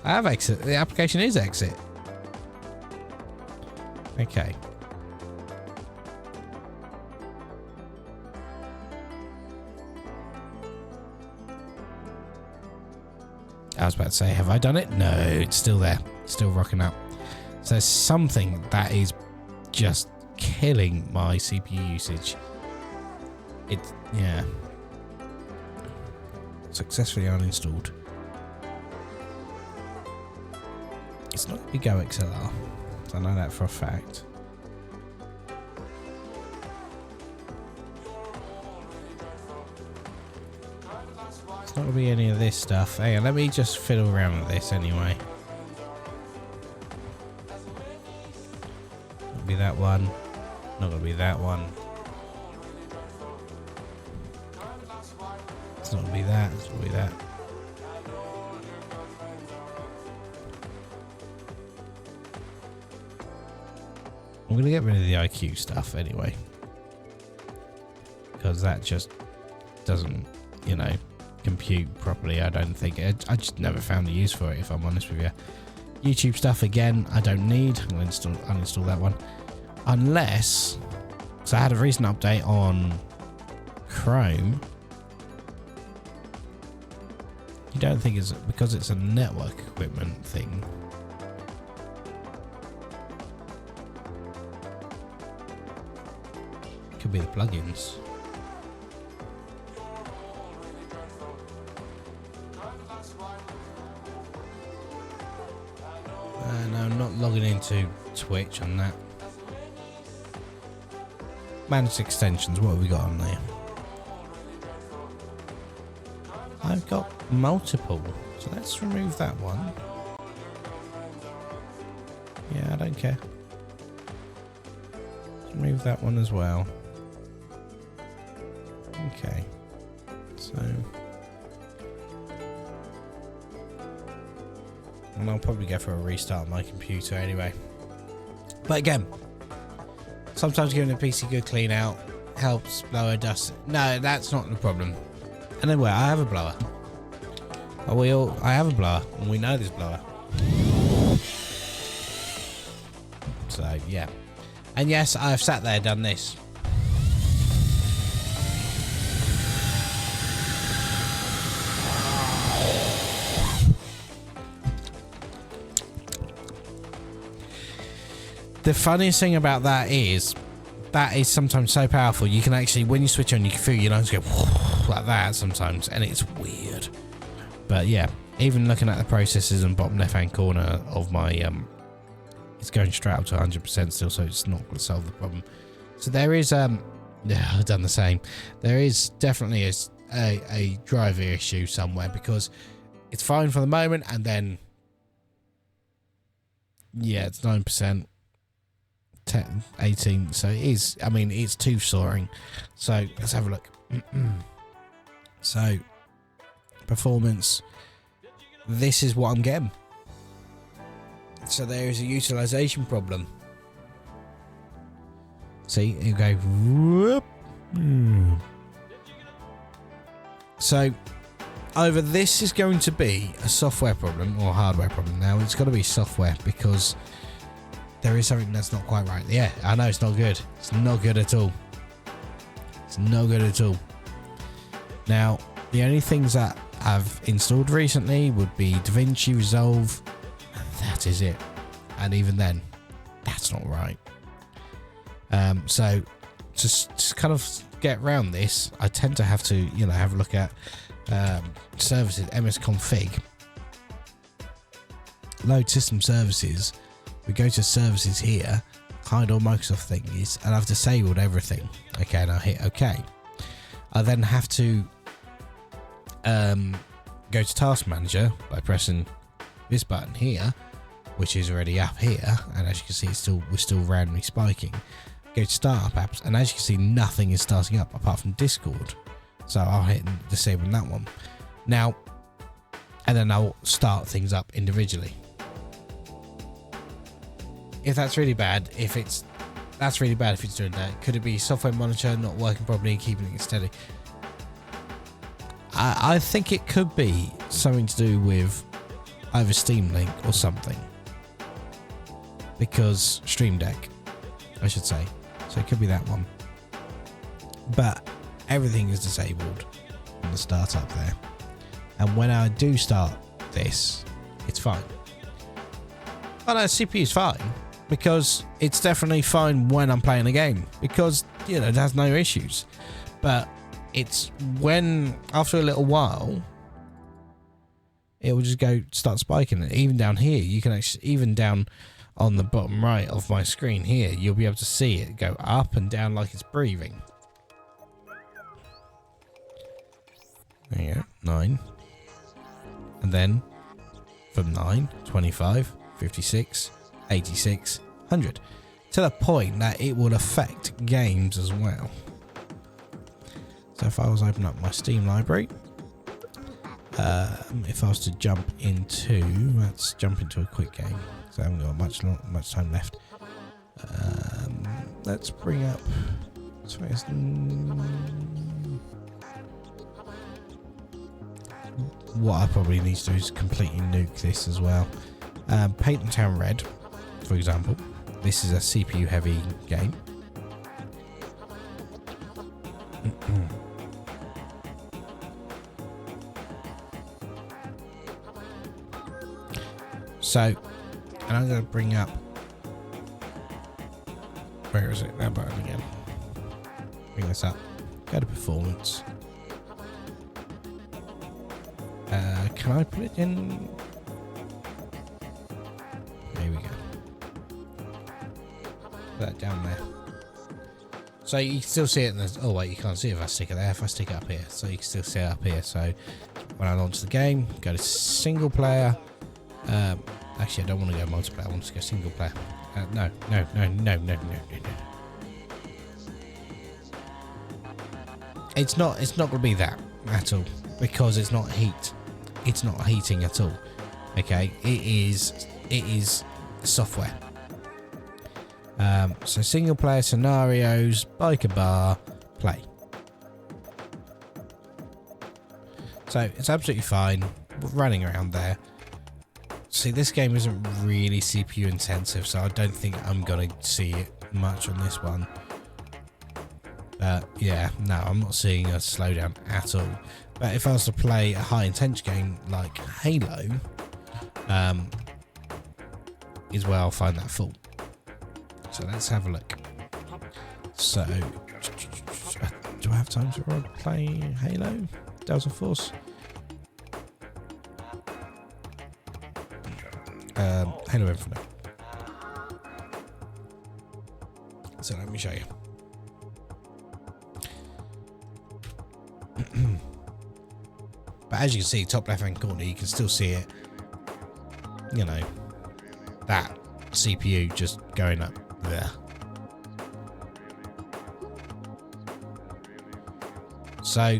I have exit. The application is exit. Okay. I was about to say, have I done it? No, it's still there. Still rocking up. So there's something that is just killing my CPU usage. Yeah. Successfully uninstalled. It's not going to Go XLR. I know that for a fact. It's not going to be any of this stuff. Hey, let me just fiddle around with this anyway. Not going to be that one. Not going to be that one. It's not going to be that. It's going to be that. I'm going to get rid of the IQ stuff anyway, because that just doesn't, you know, compute properly. I don't think. I just never found a use for it, if I'm honest with you. YouTube stuff, again, I don't need. I'm going to uninstall that one. Unless, because I had a recent update on Chrome. You don't think it's because it's a network equipment thing? Could be the plugins. No, I'm not logging into Twitch on that. Managed extensions, what have we got on there? I've got multiple, so let's remove that one. Yeah, I don't care. Let's remove that one as well. Okay, so, and I'll probably go for a restart of my computer anyway. But again, sometimes giving the PC a good clean out helps blower dust. No, that's not the problem. And then I have a blower. I have a blower, and we know this blower. So yeah, and yes, I've sat there, done this. The funniest thing about that is sometimes so powerful. You can actually, when you switch on, you can feel your lungs go like that sometimes, and it's weird. But yeah, even looking at the processes in bottom left hand corner of my it's going straight up to 100% still, so it's not going to solve the problem. So there is yeah, I've done the same. There is definitely a driver issue somewhere, because it's fine for the moment, and then yeah, it's 9%. 10, 18, so it is, I mean, it's tooth soaring. So let's have a look. So performance, this is what I'm getting. So there is a utilization problem. See, you go whoop. So either this is going to be a software problem or a hardware problem. Now it's got to be software, because there is something that's not quite right. Yeah, I know it's not good. It's not good at all. It's not good at all. Now, the only things that I've installed recently would be DaVinci Resolve, and that is it. And even then, that's not right. So just kind of get around this, I tend to have to, you know, have a look at services, msconfig, load system services. We go to services here, hide all Microsoft things, and I've disabled everything. Okay, and I hit OK. I then have to go to Task Manager by pressing this button here, which is already up here, and as you can see, we're still randomly spiking. Go to Startup Apps, and as you can see, nothing is starting up apart from Discord. So I'll hit disable that one now, and then I'll start things up individually. If that's really bad, that's really bad if it's doing that. Could it be software monitor not working properly, keeping it steady? I think it could be something to do with either Steam Link or something, because Stream Deck, I should say. So it could be that one. But everything is disabled on the startup there, and when I do start this, it's fine. Oh no, CPU is fine, because it's definitely fine when I'm playing a game, because, you know, it has no issues. But it's when, after a little while, it will just start spiking it. Even down here, you can actually, even down on the bottom right of my screen here, you'll be able to see it go up and down like it's breathing. There you go, 9. And then from 9, 25, 56, 86, 100, to the point that it will affect games as well. So if I was open up my Steam library, if I was to jump into, let's jump into a quick game, so I haven't got much time left. Let's bring up, what I probably need to do is completely nuke this as well. Paint the Town Red, for example. This is a CPU heavy game. So, and I'm going to bring up, where is it? That button again. Bring this up. Go to performance. Can I put it in? There we go. Put that down there. So you can still see it in the, oh wait, you can't see it if I stick it there. If I stick it up here, so you can still see it up here. So when I launch the game, go to single player. Actually, I don't want to go multiplayer. I want to go single player. No. It's not going to be that at all, because it's not heat. It's not heating at all. Okay, it is software. So single player scenarios, biker bar, play. So it's absolutely fine running around there. See, this game isn't really CPU intensive, so I don't think I'm gonna see it much on this one. Yeah, no, I'm not seeing a slowdown at all. But if I was to play a high intense game like Halo, is where I'll find that full. So let's have a look. So, do I have time to play Halo? Delta Force? Halo Infinite. So let me show you. But as you can see, top left hand corner, you can still see it. You know, that CPU just going up there. So,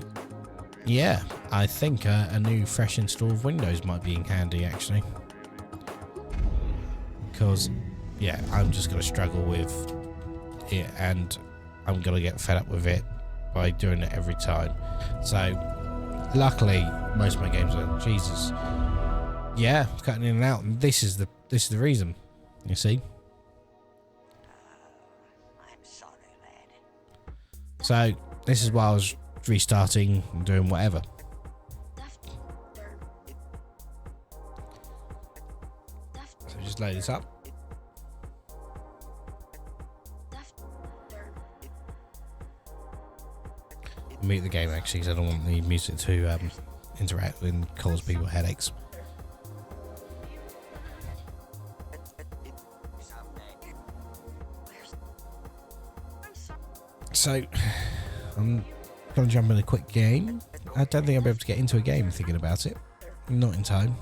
yeah, I think a new fresh install of Windows might be in handy actually. Because, yeah, I'm just going to struggle with it and I'm going to get fed up with it by doing it every time. So, luckily, most of my games are, Jesus, yeah, cutting in and out, and this is the reason, you see. I'm sorry, lad. So, this is why I was restarting and doing whatever. So just load this up. Mute the game actually, because I don't want the music to interact and cause people headaches. So, I'm going to jump in a quick game. I don't think I'll be able to get into a game thinking about it. Not in time.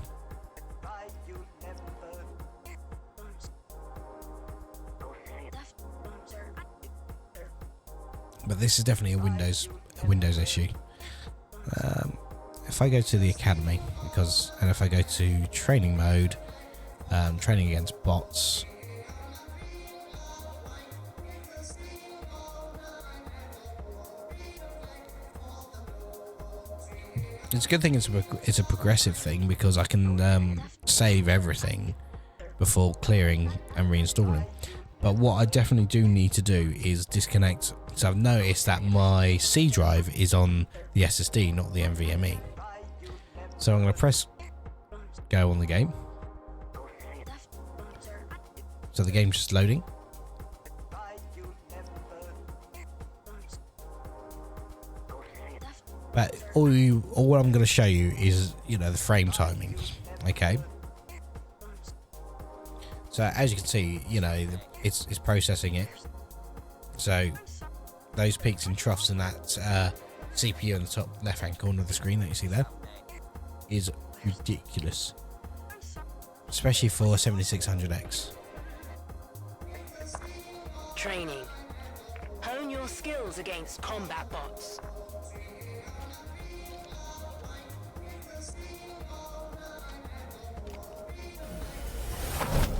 But this is definitely a Windows issue. If I go to the Academy, and if I go to training mode, training against bots, it's a good thing it's a progressive thing, because I can save everything before clearing and reinstalling. But what I definitely do need to do is disconnect. So I've noticed that my C drive is on the SSD, not the NVMe. So I'm going to press go on the game. So the game's just loading. But all I'm going to show you is, you know, the frame timing. Okay. So as you can see, you know, it's processing it. So those peaks and troughs in that CPU in the top left hand corner of the screen that you see there is ridiculous, especially for 7600X. Training. Hone your skills against combat bots.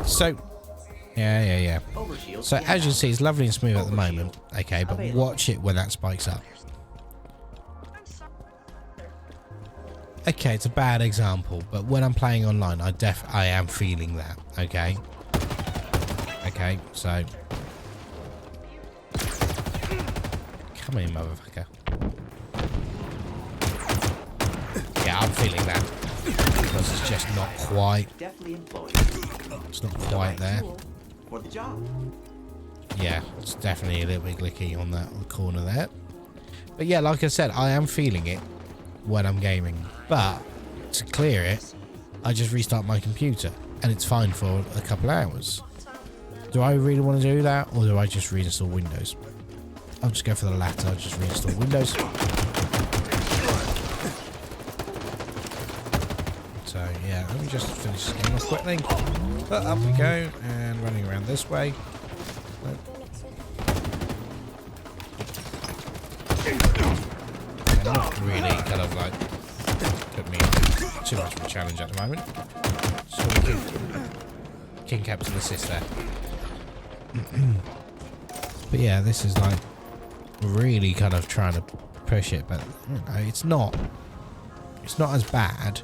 So, yeah. So as you see, it's lovely and smooth at the moment. Okay, but watch it when that spikes up. Okay, it's a bad example, but when I'm playing online, I am feeling that. Okay. Okay, so come in, motherfucker. Yeah, I'm feeling that because it's just not quite. It's not quite there. Yeah, it's definitely a little bit glicky on that corner there. But yeah, like I said, I am feeling it when I'm gaming. But to clear it, I just restart my computer and it's fine for a couple hours. Do I really want to do that, or do I just reinstall Windows? I'll just go for the latter. I'll just reinstall Windows. So yeah, let me just finish this game off quickly. But up we go, and running around this way. And not really kind of like put me into too much of a challenge at the moment. So we King Captain assist there. But yeah, this is like really kind of trying to push it, but you know, it's not as bad.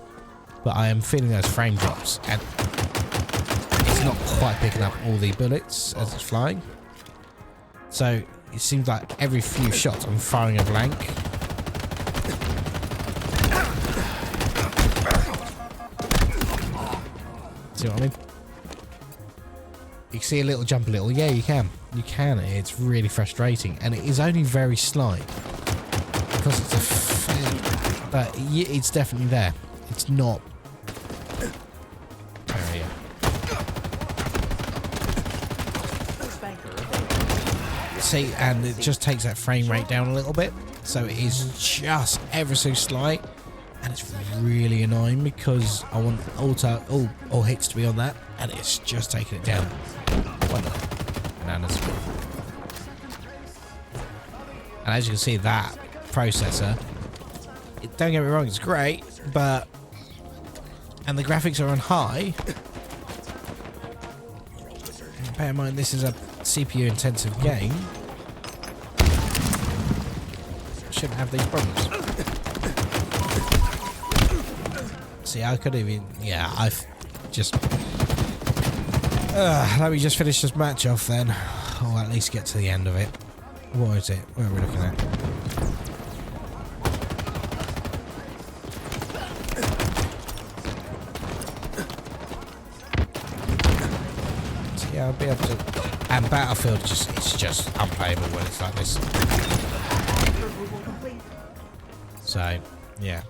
But I am feeling those frame drops, and it's not quite picking up all the bullets as it's flying. So it seems like every few shots I'm firing a blank. See what I mean? You can see a little jump a little. Yeah, you can. You can. It's really frustrating. And it is only very slight. Because it's a fair... But it's definitely there. It's not... Oh, yeah. See, and it just takes that frame rate down a little bit. So it is just ever so slight. And it's really annoying because I want all hits to be on that. And it's just taking it down. Bananas. And as you can see, that processor, don't get me wrong, it's great, but and the graphics are on high. Bear in mind, this is a CPU intensive game. Shouldn't have these problems. See, I could even, yeah, I've just. Let me just finish this match off then, or at least get to the end of it. What is it? What are we looking at? So yeah, I'll be able to. And Battlefield it's just unplayable when it's like this. So yeah,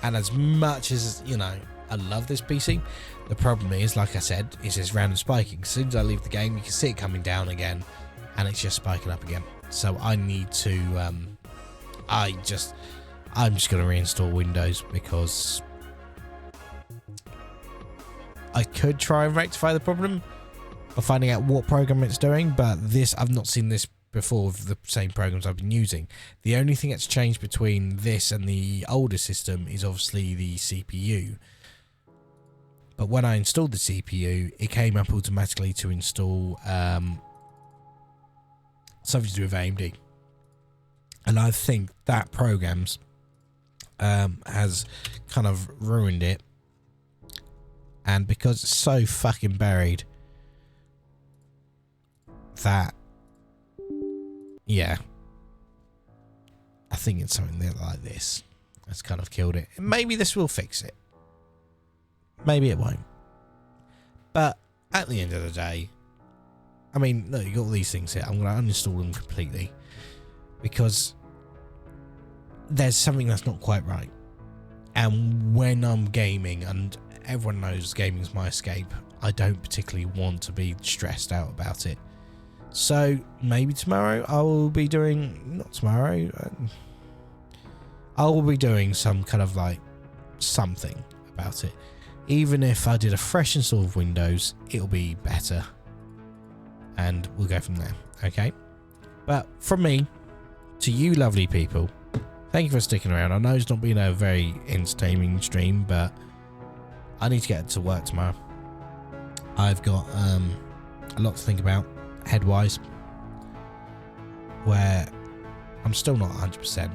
and as much as you know, I love this PC. The problem is, like I said, is this random spiking. As soon as I leave the game, you can see it coming down again, and it's just spiking up again. So I need to, I'm just going to reinstall Windows because I could try and rectify the problem by finding out what program it's doing, but this, I've not seen this before with the same programs I've been using. The only thing that's changed between this and the older system is obviously the CPU. But when I installed the CPU, it came up automatically to install something to do with AMD. And I think that programs has kind of ruined it. And because it's so fucking buried that, yeah, I think it's something like this that's kind of killed it. Maybe this will fix it. Maybe it won't. But at the end of the day, I mean, look, you got all these things here. I'm going to uninstall them completely because there's something that's not quite right. And when I'm gaming, and everyone knows gaming's my escape, I don't particularly want to be stressed out about it. So maybe tomorrow I will be doing, not tomorrow, I will be doing some kind of like something about it. Even if I did a fresh install of Windows, it'll be better. And we'll go from there, okay? But from me, to you lovely people, thank you for sticking around. I know it's not been a very entertaining stream, but I need to get to work tomorrow. I've got a lot to think about, head-wise, where I'm still not 100%.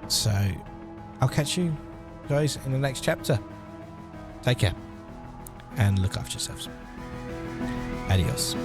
So, I'll catch you guys in the next chapter. Take care and look after yourselves. Adios.